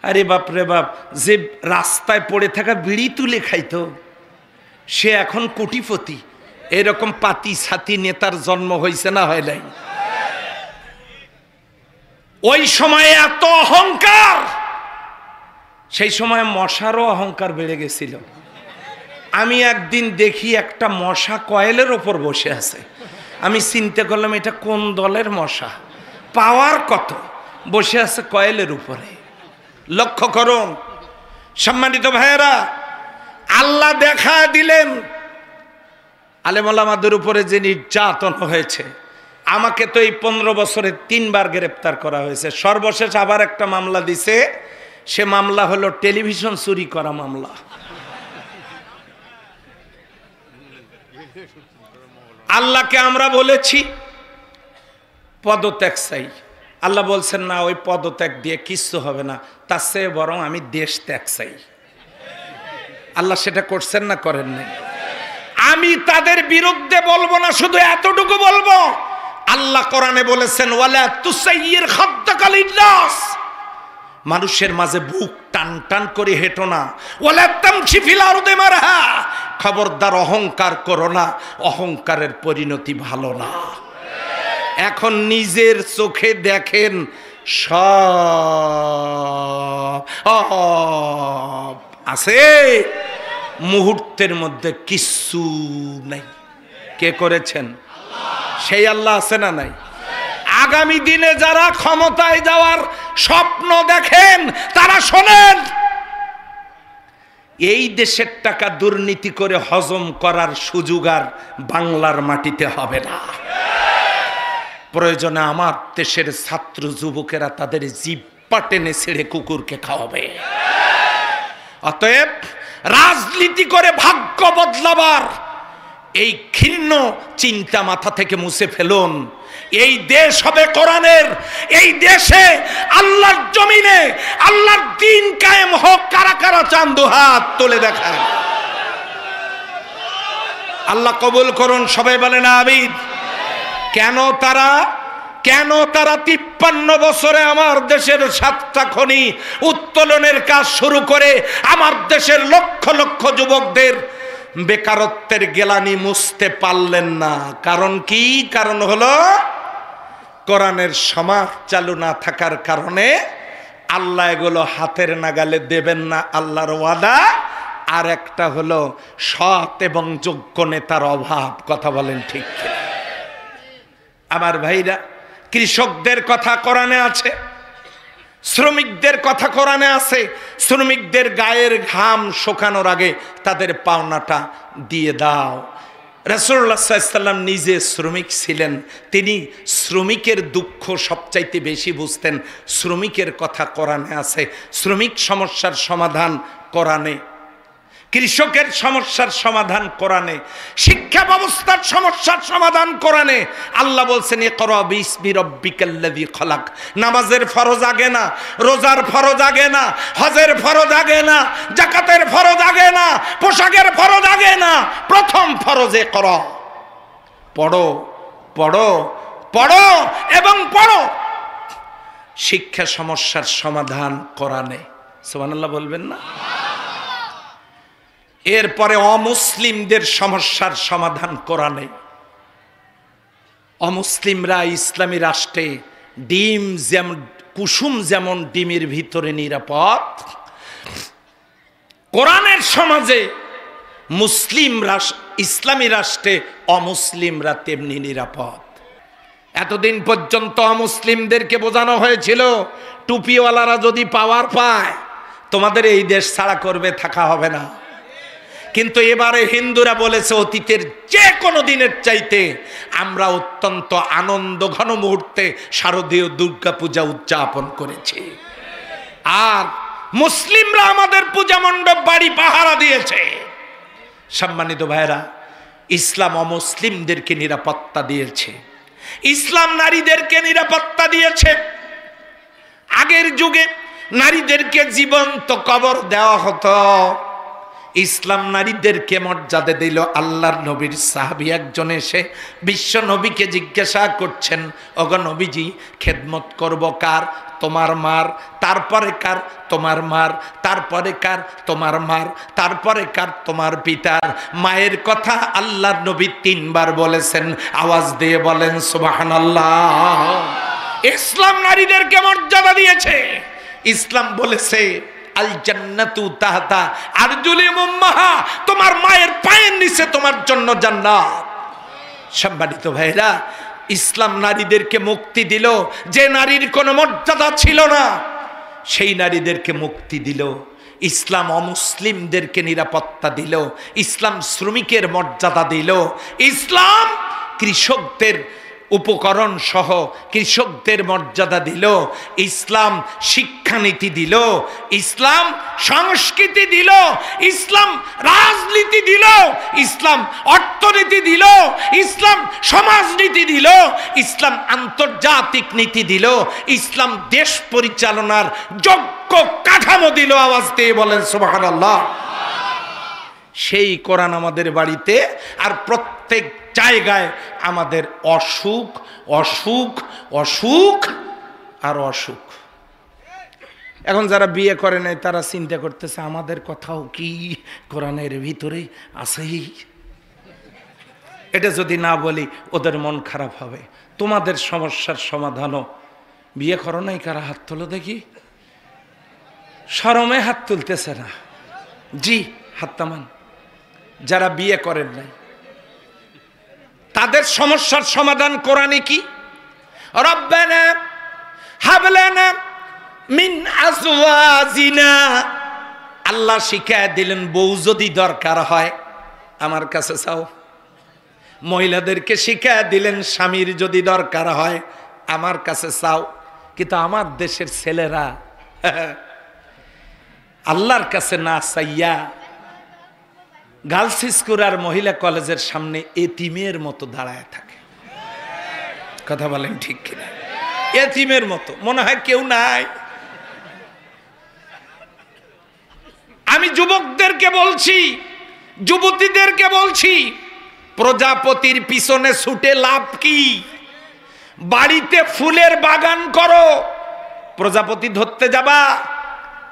আরে বাপ রে বাপ, যে রাস্তায় পড়ে থাকা বিড়ি তুলে খাইতো সে এখন কোটিপতি। এরকম পাতি ছাতি নেতার জন্ম হয়েছে না হয় নাই? ওই সময়ে এত অহংকার, সেই সময় মশারও অহংকার বেড়ে গেছিল। আমি একদিন দেখি একটা মশা কয়েলের ওপর বসে আছে। আমি চিন্তা করলাম এটা কোন দলের মশা, পাওয়ার কত, বসে আছে কয়েলের উপরে। লক্ষ্য করুন সম্মানিত ভাইয়েরা, আল্লাহ দেখা দিলেন আলেম ওলামাদের উপরে যে নির্যাতন হয়েছে। আমাকে তো এই 15 বছরে 3 বার গ্রেপ্তার করা হয়েছে। সর্বশেষ আবার একটা মামলা দিছে, সে মামলা হলো টেলিভিশন চুরি করা মামলা। আল্লাহকে আমরা বলেছি পদত্যাগ চাই, আল্লাহ বলছেন না, ওই পদত্যাগ দিয়ে কিচ্ছু হবে না, তার চেয়ে বরং আমি দেশ ত্যাগ চাই। আল্লাহ সেটা করছেন না করেন নাই? আমি তাদের বিরুদ্ধে বলবো না, শুধু এতটুকু বলবো, আল্লাহ কোরআনে বলেছেন ওয়ালা তুসাইয়ির খাদ্দাকা লিন্নাস, মানুষের মাঝে বুক টান টান করে হেঁটো না। ওয়ালা তামশি ফিল আরদি মারহা, খবরদার অহংকার করো না, অহংকারের পরিণতি ভালো না। এখন নিজের চোখে দেখেন সব আছে, মুহূর্তের মধ্যে কিচ্ছু নাই। কে করেছেন? সেই আল্লাহ আছে না নাই? আগামী দিনে যারা ক্ষমতায় যাওয়ার স্বপ্ন দেখেন তারা শোনেন, এই দেশের টাকা দুর্নীতি করে হজম করার সুযোগ আর বাংলার মাটিতে হবে না। প্রয়োজনে আমার দেশের ছাত্র যুবকেরা তাদের জিহ্বা টেনে ছেড়ে কুকুরকে খাওয়াবে। অতএব রাজনীতি করে ভাগ্য বদলাবার এই ঘৃণ্য চিন্তা মাথা থেকে মুছে ফেলুন। এই দেশ হবে কোরআনের, এই দেশে আল্লাহর জমিনে আল্লাহর দ্বীন কায়েম হোক। কারা কারা চান দুহাত তুলে দেখায়। আল্লাহ কবুল করুন, সবাই বলেন আমিন। কেন তারা 53 বছরে আমার দেশের 7টা খনি উত্তোলনের কাজ শুরু করে আমার দেশের লক্ষ লক্ষ যুবকদের বেকারত্বের গেলানি মুছতে পারলেন না? কারণ কি? কারণ হলো কোরআনের সমাজ চালু না থাকার কারণে। আল্লাহ এগুলো হাতের নাগালে দেবেন না, আল্লাহর ওয়াদা। আর একটা হলো সৎ এবং যোগ্য নেতার অভাব। কথা বলেন ঠিক? আমার ভাইরা, কৃষকদের কথা কোরআনে আছে, শ্রমিকদের কথা কোরআনে আছে। শ্রমিকদের গায়ের ঘাম শুকানোর আগে তাদের পাওনাটা দিয়ে দাও। রাসূলুল্লাহ সাল্লাল্লাহু আলাইহি ওয়াসাল্লাম নিজে শ্রমিক ছিলেন, তিনি শ্রমিকের দুঃখ সবচাইতে বেশি বুঝতেন। শ্রমিকের কথা কোরআনে আছে, শ্রমিক সমস্যার সমাধান কোরআনে, কৃষকের সমস্যার সমাধান কোরআনে, শিক্ষা ব্যবস্থার সমস্যার সমাধান কোরআনে। আল্লাহ বলছেন ইকরা বিসমি রাব্বিকাল্লাযী খলাক। নামাজের ফরজ আগে না, রোজার ফরজ আগে না, হজের ফরজ আগে না, যাকাতের ফরজ আগে না, পোশাকের ফরজ আগে না। প্রথম ফরজে ইকরা, পড়ো পড়ো পড়ো এবং পড়ো। শিক্ষা সমস্যার সমাধান কোরআনে। সুবহানাল্লাহ বলবেন না? এরপরে অমুসলিমদের সমস্যার সমাধান কোরআনে। অমুসলিমরা ইসলামী রাষ্ট্রে ডিম যেমন কুসুম যেমন ডিমের ভিতরে নিরাপদ, কোরআনের সমাজে মুসলিম ইসলামী রাষ্ট্রে অমুসলিমরা তেমনি নিরাপদ। এতদিন পর্যন্ত অমুসলিমদেরকে বোঝানো হয়েছিল টুপিওয়ালারা যদি পাওয়ার পায় তোমাদের এই দেশ ছাড়া করবে, থাকা হবে না। কিন্তু এবারে হিন্দুরা বলেছে অতীতের যে কোনো দিনের চাইতে আমরা অত্যন্ত আনন্দ ঘন মুহূর্তে শারদীয় দুর্গা পূজা উদযাপন করেছি। আর মুসলিমরা আমাদের পূজা মণ্ডপ বাড়ি পাহারা দিয়েছে। সম্মানিত ভাইরা, ইসলাম অমুসলিমদেরকে নিরাপত্তা দিয়েছে, ইসলাম নারীদেরকে নিরাপত্তা দিয়েছে। আগের যুগে নারীদেরকে জীবন্ত কবর দেওয়া হতো, ইসলাম নারীদেরকে মর্যাদা দিল। আল্লাহর নবীর সাহাবী একজন এসে বিশ্ব নবীকে জিজ্ঞাসা করছেন, ওগো নবীজি, খেদমত করব কার? তোমার মার। তারপরে কার? তোমার মার। তারপরে কার? তোমার মার। তারপরে কার? তোমার পিতার। মায়ের কথা আল্লাহর নবী 3 বার বলেছেন। আওয়াজ দিয়ে বলেন সুবহানাল্লাহ। ইসলাম নারীদেরকে মর্যাদা দিয়েছে। ইসলাম বলেছে আল জান্নাতু তাহতা আরজুলি উম্মাহা, তোমার মায়ের পায়ের নিচে তোমার জন্য জান্নাত। সম্মানিত ভাইরা, ইসলাম নারীদেরকে মুক্তি দিল। যে নারীর কোনো মর্যাদা ছিল না সেই নারীদেরকে মুক্তি দিল। ইসলাম অমুসলিমদেরকে নিরাপত্তা দিল। ইসলাম শ্রমিকের মর্যাদা দিল। ইসলাম কৃষকদের উপকরণ সহ কৃষকদের মর্যাদা দিল। ইসলাম শিক্ষানীতি দিল, ইসলাম সংস্কৃতি দিল, ইসলাম রাজনীতি দিল, ইসলাম অর্থনীতি দিল, ইসলাম সমাজনীতি দিল, ইসলাম আন্তর্জাতিক নীতি দিল, ইসলাম দেশ পরিচালনার যোগ্য কাঠামো দিল। আওয়াজ দিয়ে বলেন সুবহানাল্লাহ। সেই কোরআন আমাদের বাড়িতে আর প্রত্যেক জায়গায় আমাদের অসুখ অসুখ অসুখ আর অসুখ। এখন যারা বিয়ে করে নাই তারা চিন্তা করতেছে আমাদের কথাও কি কোরআনের ভিতরে আছেই। এটা যদি না বলি ওদের মন খারাপ হবে। তোমাদের সমস্যার সমাধানও বিয়ে করো নাই কারা? হাত তোলো দেখি। শরমে হাত তুলতেছে না। জি, হাত তামান। যারা বিয়ে করেন নাই তাদের সমস্যার সমাধান কোরআনে কি? রব্বানা হাবলানা মিন আজওয়াজিনা, আল্লাহ শিখায় দিলেন, বউ যদি দরকার হয় আমার কাছে চাও। মহিলাদেরকে শিখায় দিলেন, স্বামীর যদি দরকার হয় আমার কাছে চাও। কিন্তু আমার দেশের ছেলেরা আল্লাহর কাছে না চাইয়া গার্লস স্কুল আর মহিলা কলেজের সামনে এতিমের মতো দাঁড়ায় থাকে। কথা বলেন ঠিক কিনা? এতিমের মতো, মনে হয় কেউ নাই। আমি যুবকদেরকে বলছি, যুবতীদেরকে বলছি, প্রজাপতির পিছনে ছুটে লাভ কি? বাড়িতে ফুলের বাগান করো। প্রজাপতি ধরতে যাবা,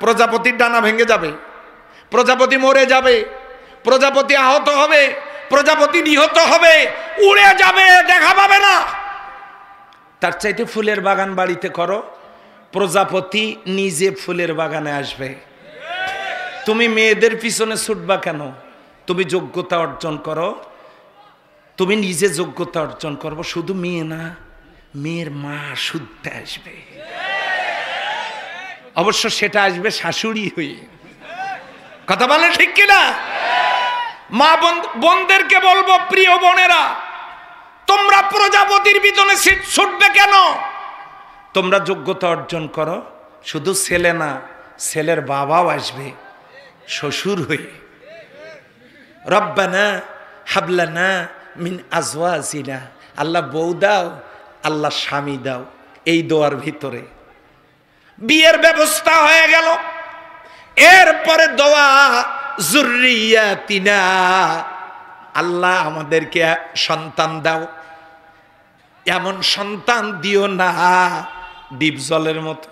প্রজাপতির ডানা ভেঙে যাবে, প্রজাপতি মরে যাবে, প্রজাপতি আহত হবে, প্রজাপতি নিহত হবে, উড়ে যাবে, দেখা পাবে না। তার চাইতে ফুলের বাগান বাড়িতে করো, প্রজাপতি নিজে ফুলের বাগানে আসবে। তুমি মেয়েদের পিছনে ছুটবা কেন? তুমি যোগ্যতা অর্জন করো, তুমি নিজে যোগ্যতা অর্জন করবো। শুধু মেয়ে না, মেয়ের মা শুদ্ধে আসবে। অবশ্য সেটা আসবে শাশুড়ি হয়ে। কথা বলে ঠিক কিনা? মা বোনদেরকে বলবো, প্রিয় বোনেরা, তোমরা প্রজাপতির পিছনে ছুটবে কেন? তোমরা যোগ্যতা অর্জন করো। শুধু ছেলে না, ছেলের বাবাও আসবে শ্বশুর হয়ে। রব্বানা হাবলানা মিন আজওয়াজিনা, আল্লাহ বউ দাও, আল্লাহ স্বামী দাও। এই দোয়ার ভিতরে বিয়ের ব্যবস্থা হয়ে গেল। এরপরে দোয়া যুররিয়াতিনা, আল্লাহ আমাদেরকে সন্তান দাও। এমন সন্তান দিও না ডিপ জলের মতো,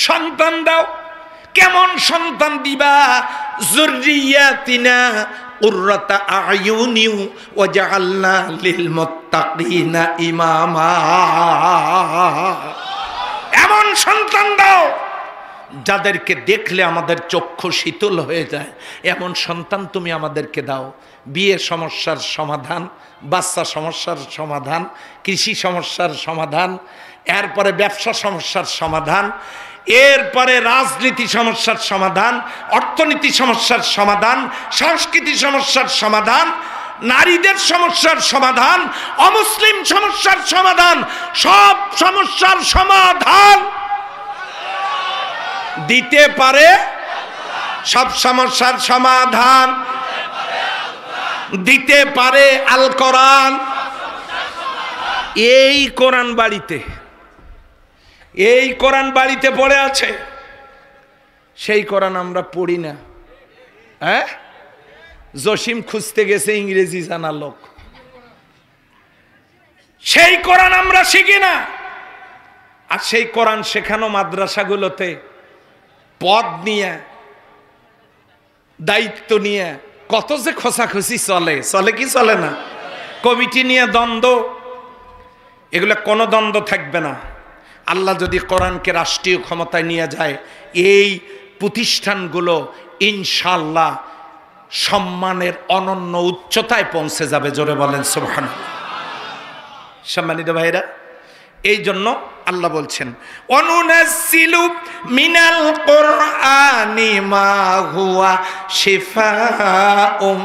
সন্তান দাও। কেমন সন্তান দিবা? যুররিয়াতিনা কুররাতা আয়ুনি ওয়াজআলনা লিল মুত্তাকিনা ইমামা। এমন সন্তান দাও যাদেরকে দেখলে আমাদের চক্ষু শীতল হয়ে যায়। এমন সন্তান তুমি আমাদেরকে দাও। বিয়ে সমস্যার সমাধান, বাচ্চা সমস্যার সমাধান, কৃষি সমস্যার সমাধান, এরপরে ব্যবসা সমস্যার সমাধান, এরপরে রাজনীতি সমস্যার সমাধান, অর্থনীতি সমস্যার সমাধান, সংস্কৃতি সমস্যার সমাধান, নারীদের সমস্যার সমাধান, অমুসলিম সমস্যার সমাধান, সব সমস্যার সমাধান দিতে পারে। সব সমস্যার সমাধান দিতে পারে আল কোরআন। এই কোরআন বাড়িতে, এই কোরআন বাড়িতে পড়ে আছে, সেই কোরআন আমরা পড়ি না। হ্যাঁ, জসিম খুঁজতে গেছে ইংরেজি জানা লোক, সেই কোরআন আমরা শিখি না। আর সেই কোরআন শেখানো মাদ্রাসাগুলোতে পদ নিয়ে, দায়িত্ব নিয়ে কত যে খোঁচাখুচি চলে, চলে কি চলে না? কমিটি নিয়ে দ্বন্দ্ব, এগুলো কোনো দ্বন্দ্ব থাকবে না। আল্লাহ যদি কোরআনকে রাষ্ট্রীয় ক্ষমতায় নিয়ে যায়, এই প্রতিষ্ঠানগুলো ইনশাআল্লাহ সম্মানের অনন্য উচ্চতায় পৌঁছে যাবে। জোরে বলেন সুবহানাল্লাহ। সম্মানিত ভাইরা, এই জন্য আল্লাহ বলছেন, অনুনাজ্জিলু মিনাল কুরআনি মা হুয়া শিফাউম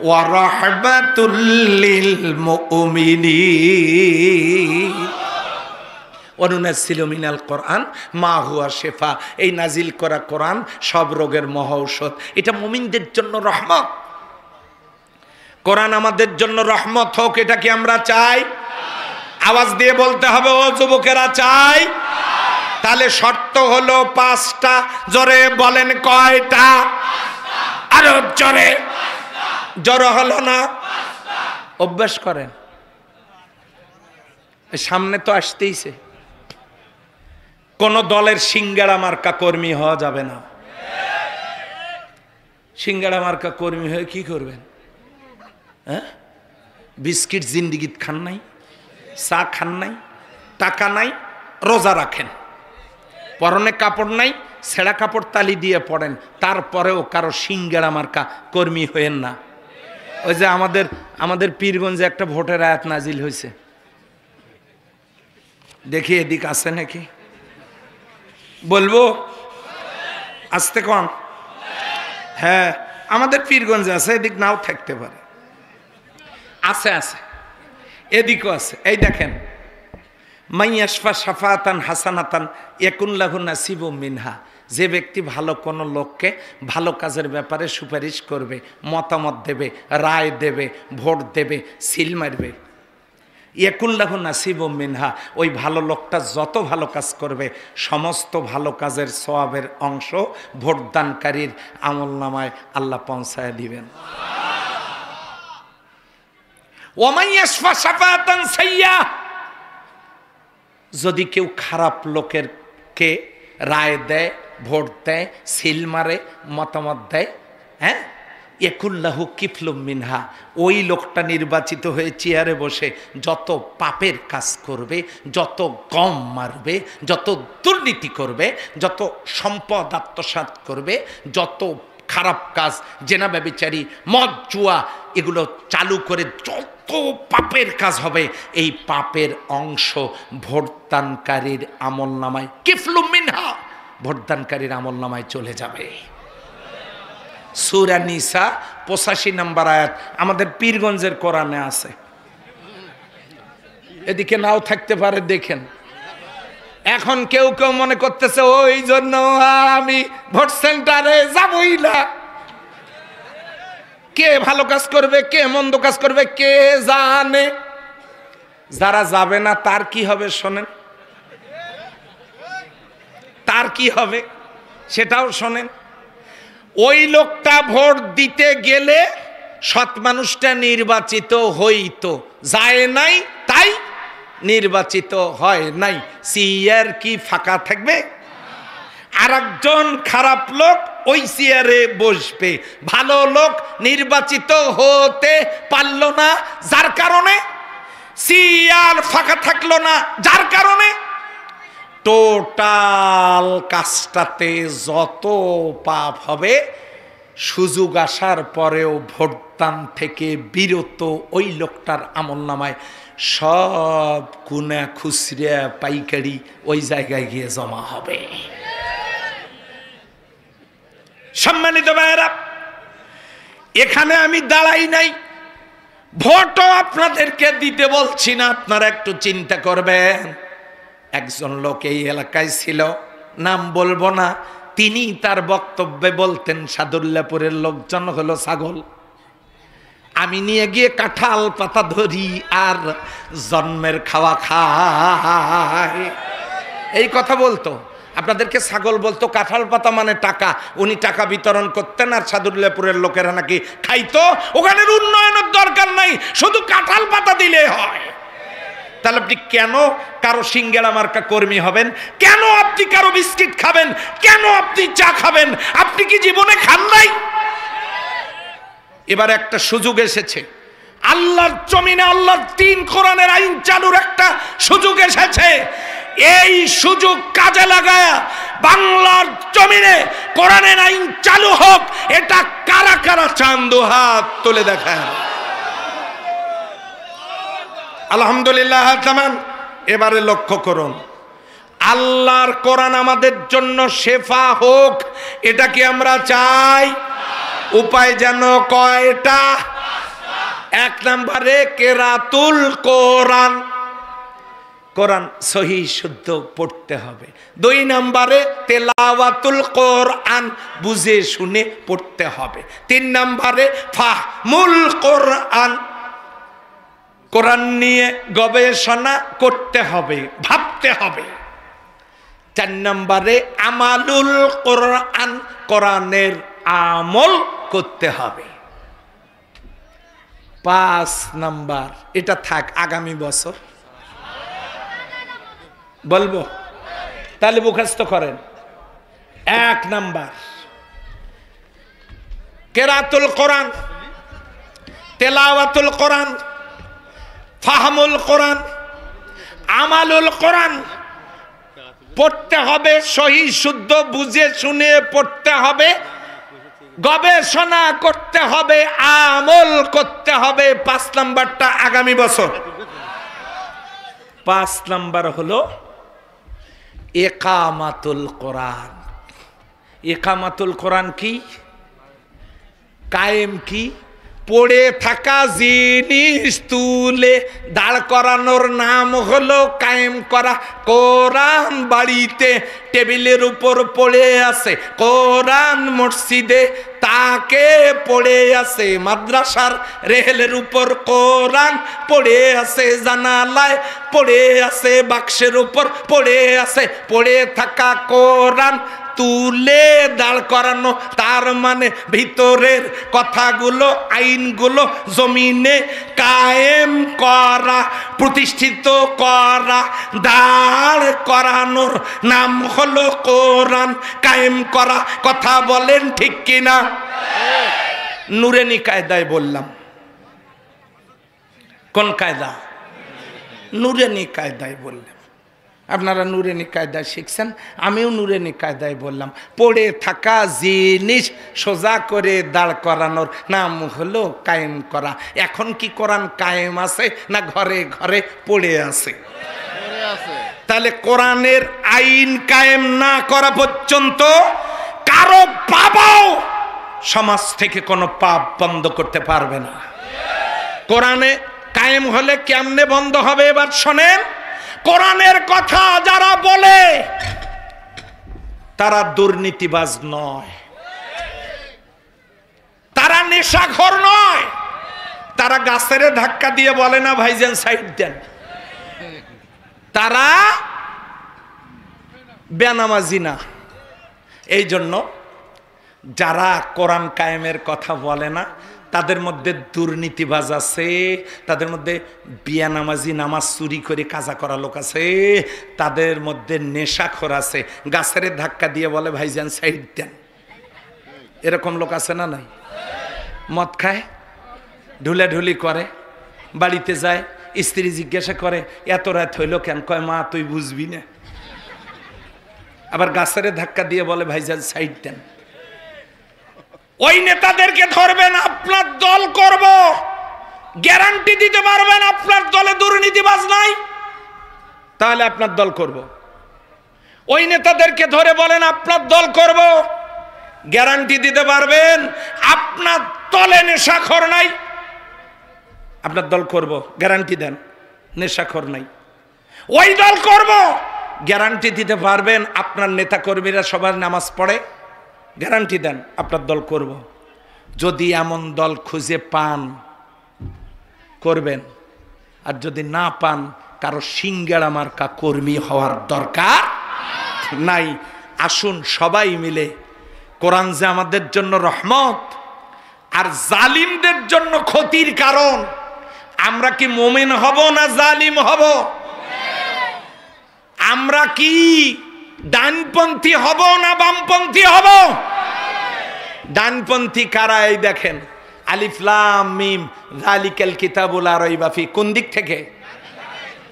ওয়া রাহমাতুল লিল মুমিনিন। অনুনাজ্জিলু মিনাল কোরআন মা হুয়া শিফা, এই নাজিল করা কোরআন সব রোগের মহা ঔষধ। এটা মুমিনদের জন্য রহমত। কোরআন আমাদের জন্য রহমত হোক, এটা কি আমরা চাই? আওয়াজ দিয়ে বলতে হবে, ও যুবকেরা চাই। তাহলে শর্ত হলো 5টা। জোরে বলেন কয়টা? আরো জোরে। জোরে হলো না? অভ্যাস করেন। সামনে তো আসতেইছে। কোন দলের সিঙ্গাড়া মার্কা কর্মী হওয়া যাবে না। সিঙ্গাড়া মার্কা কর্মী হয়ে কি করবেন? হ্যাঁ, বিস্কিট জিন্দিগিত খান নাই, চা খান নাই, টাকা নাই, রোজা রাখেন, পরনে কাপড় নাই, ছেঁড়া কাপড় তালি দিয়ে পড়েন, তারপরেও কারো সিঙ্গাড়া মার্কা কর্মী হয়েন না। ওই যে আমাদের পীরগঞ্জে একটা ভোটের আয়াত নাজিল হয়েছে, দেখি এদিক আছে নাকি, বলবো? আসতে কন। হ্যাঁ, আমাদের পীরগঞ্জে আছে, এদিক নাও থাকতে পারে। আছে আছে, এদিকও আছে। এই দেখেন, মাইয়াশফা শাফাতান হাসানাতান ইয়াকুন লাহু নাসিবুম মিনহা, যে ব্যক্তি ভালো কোনো লোককে ভালো কাজের ব্যাপারে সুপারিশ করবে, মতামত দেবে, রায় দেবে, ভোট দেবে, সিল মারবে, ইয়াকুন লাহু নাসিবুম মিনহা, ওই ভালো লোকটা যত ভালো কাজ করবে সমস্ত ভালো কাজের সওয়াবের অংশ ভোটদানকারীর আমলনামায় আল্লাহ পৌঁছায় দিবেন। ওয়া মাইয়াশফা শাফাতান সাইয়্যা, যদি কেউ খারাপ লোকের কে রায় দেয়, ভোট দেয়, সিল মারে, মতামত দেয়, হ্যাঁ, ইয়াকুল্লাহু কিফলুম মিনহা, ওই লোকটা নির্বাচিত হয়ে চেয়ারে বসে যত পাপের কাজ করবে, যত গম মারবে, যত দুর্নীতি করবে, যত সম্পদ আত্মসাৎ করবে, যত খারাপ কাজ, জেনা ব্যভিচারী, মদ জুয়া এগুলো চালু করে যত পাপের কাজ হবে, এই পাপের অংশ ভোটদানকারীর আমলনামায় কিফলুম মিনহা, ভোটদানকারীর আমলনামায় চলে যাবে। সূরা নিসা 85 নম্বর আয়াত আমাদের পীরগঞ্জের কোরআনে আছে, এদিকে নাও থাকতে পারে। দেখেন, এখন কেউ কেউ মনে করতেছে ওই জন্য আমি ভোট সেন্টারে যাবই না। কে ভালো কাজ করবে, কে মন্দ কাজ করবে, কে জানে। যারা যাবে না তার কি হবে শোনেন, তার কি হবে সেটাও শোনেন। ওই লোকটা ভোট দিতে গেলে সৎ মানুষটা নির্বাচিত হইতো, যায় নাই তাই নির্বাচিত হয় নাই। চেয়ার কি ফাঁকা থাকবে? আর একজন খারাপ লোক ওই চেয়ারে বসবে। ভালো লোক নির্বাচিত হতে পারল না, যার কারণে চেয়ার ফাঁকা থাকলো না, যার কারণে টোটাল কাজটাতে যত পাপ হবে, সুযোগ আসার পরেও ভোটদান থেকে বিরত ওই লোকটার আমলনামায় সব গুনাহ খুচরা পাইকারি ওই জায়গায় গিয়ে জমা হবে। সম্মানিত ভাইয়েরা, এখানে আমি দাঁড়াই নাই, ভোটও আপনাদেরকে দিতে বলছি না, আপনারা একটু চিন্তা করবেন। একজন লোক এই এলাকায় ছিল, নাম বলবো না, তিনি তার বক্তব্যে বলতেন সাদুল্লাপুরের লোকজন হলো ছাগল, আমি নিয়ে গিয়ে কাঁঠাল পাতা ধরি আর জন্মের খাওয়া খাই, এই কথা বলতো। আপনাদেরকে ছাগল বলতো, কাঁঠাল পাতা মানে টাকা, উনি টাকা বিতরণ করতেন আর সাদুল্লাপুরের লোকেরা নাকি খাইতো। ওখানের উন্নয়নের দরকার নাই, শুধু কাঁঠাল পাতা দিলে হয়। তাহলে আপনি কেন কারো সিঙ্গাড়া মার্কা কর্মী হবেন? কেন আপনি কারো বিস্কিট খাবেন? কেন আপনি চা খাবেন? আপনি কি জীবনে খান নাই? এবার একটা সুযোগ এসেছে, আল্লাহর জমিনে আল্লাহর দ্বীন কোরআনের আইন চালুর একটা সুযোগ এসেছে। এই সুযোগ কাজে লাগায়া বাংলার জমিনে কোরআনের আইন চালু হোক, এটা কারা কারা চান? দুহাত তুলে দেখায়। আলহামদুলিল্লাহ। তামান এবারে লক্ষ্য করুন, আল্লাহর কোরআন আমাদের জন্য শেফা হোক, এটা কি আমরা চাই? উপায় যেন কয়টা? এক নম্বরে কেরাতুল কোরআন, কোরআন সহি শুদ্ধ পড়তে হবে। দুই নম্বরে তেলাওয়াতুল কোরআন, বুঝে শুনে পড়তে হবে। তিন নম্বরে ফাহমুল কোরআন, কোরআন নিয়ে গবেষণা করতে হবে, ভাবতে হবে। চার নম্বরে আমালুল কোরআন, কোরআনের আমল করতে হবে। পাঁচ নাম্বার, এটা থাক আগামী বছর বলবো, তাহলে মুখস্থ করেন। এক নাম্বার কেরাতুল কোরআন, তেলাওয়াতুল কোরআন, ফাহমুল কোরআন, আমালুল কোরআন পড়তে হবে, সহি শুদ্ধ বুঝে শুনে পড়তে হবে, গবেষণা করতে হবে, আমল করতে হবে। পাঁচ নাম্বারটা আগামী বছর। পাঁচ নাম্বার হলো ইকামাতুল কোরআন, ইকামাতুল কোরআন কি? কায়েম কি? পড়ে থাকা জিনিস তুলে দাঁড় করানোর নাম হলো কায়েম করা। কোরআন বাড়িতে টেবিলের উপর পড়ে আছে, কোরআন মসজিদে তাকে পড়ে আছে, মাদ্রাসার রেলের উপর কোরআন পড়ে আছে, জানালায় পড়ে আছে, বাক্সের উপর পড়ে আছে। পড়ে থাকা কোরআন তুলে দাঁড় করানো, তার মানে ভিতরের কথাগুলো, আইনগুলো জমিনে কায়েম করা, প্রতিষ্ঠিত করা, দাঁড় করানোর নাম হলো কোরআন কায়েম করা। কথা বলেন ঠিক কিনা? নুরানি কায়দায় বললাম। কোন কায়দা? নুরানি কায়দায় বললাম। আপনারা নুরানি কায়দায় শিখছেন, আমিও নুরানি কায়দায় বললাম। পড়ে থাকা জিনিস সোজা করে দাঁড় করানোর নাম হলো কায়েম করা। এখন কি কোরআন কায়েম আছে না ঘরে ঘরে পড়ে আছে? তাহলে কোরআনের আইন কায়েম না করা পর্যন্ত কারো বাবাও সমাজ থেকে কোনো পাপ বন্ধ করতে পারবে না। কোরআনে কায়েম হলে কেমনে বন্ধ হবে এবার শোনেন। কোরআনের কথা যারা বলে তারা দুর্নীতিবাজ নয়, তারা নেশাখোর নয়, তারা গাছের ধাক্কা দিয়ে বলে না ভাইজান সাইড দেন, তারা বেনামাজি না। এই জন্য যারা কোরআন কায়েমের কথা বলে না তাদের মধ্যে দুর্নীতিবাজ আছে, তাদের মধ্যে বিয়ানামাজি নামাজ চুরি করে কাজা করা লোক আছে, তাদের মধ্যে নেশাখোর আছে, গাছের ধাক্কা দিয়ে বলে ভাইজান সাইড দেন। এরকম লোক আছে না নাই? মদ খায়, ঢুলাঢুলি করে, বাড়িতে যায়, স্ত্রী জিজ্ঞাসা করে এত রাত হইল কেন? কয় মা তুই বুঝবি না। আবার গাছের ধাক্কা দিয়ে বলে ভাইজান সাইড দেন। ওই নেতাদেরকে ধরবেন, আপনার দল করব, গ্যারান্টি দিতে পারবেন আপনার দলে দুর্নীতিবাজ নাই, তাহলে আপনার দল করব। ওই নেতাদেরকে ধরে বলেন আপনার দল করব, গ্যারান্টি দিতে পারবেন আপনার দলে নেশাখোর নাই, আপনার দল করব, গ্যারান্টি দেন নেশাখোর নাই। ওই দল করব, গ্যারান্টি দিতে পারবেন আপনার নেতা কর্মীরা সবার নামাজ পড়ে, গ্যারান্টি দেন আপনার দল করব। যদি এমন দল খুঁজে পান করবেন, আর যদি না পান কারো সিঙ্গাড়া মার্কা কর্মী হওয়ার দরকার নাই। আসুন সবাই মিলে, কোরআন যে আমাদের জন্য রহমত আর জালিমদের জন্য ক্ষতির কারণ, আমরা কি মুমিন হব না জালিম হব? আমরা কি ডানপন্থী হব না বামপন্থী হব? ডানপন্থী কারা? এই দেখেন আলিফ লাম মিম যালিকাল কিতাবু লা রাইবা ফি, কোন দিক থেকে?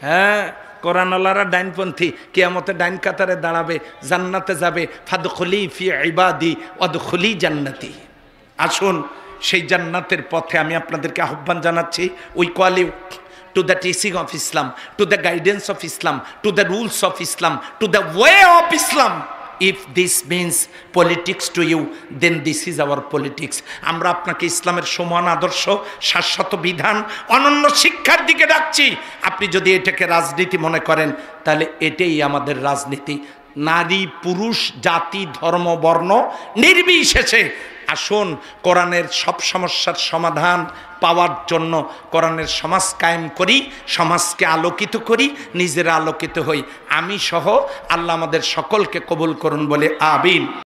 হ্যাঁ, কোরআনওয়ালারা ডাইনপন্থী, কিয়ামতে ডাইন কাতারে দাঁড়াবে, জান্নাতে যাবে। ফাদখুলি ফি ইবাদি ওয়াদখুলি জান্নাতি। আসুন সেই জান্নাতের পথে আমি আপনাদেরকে আহ্বান জানাচ্ছি। We call you to the teaching of Islam, to the guidance of Islam, to the rules of Islam, to the way of Islam. If this means politics to you, then this is our politics. আমরা আপনাকে ইসলামের সমান আদর্শ, শাশ্বত বিধান, অনন্য শিক্ষার দিকে ডাকছি। আপনি যদি এটাকে রাজনীতি মনে করেন তাহলে এটাই আমাদের রাজনীতি। নারী পুরুষ জাতি ধর্ম বর্ণ নির্বিশেষে আসুন কোরআনের সব সমস্যার সমাধান পাওয়ার জন্য কোরআনের সমাজ কায়েম করি, সমাজকে আলোকিত করি, নিজেরা আলোকিত হই। আমি সহ আল্লাহ আমাদের সকলকে কবুল করুন বলে আমিন।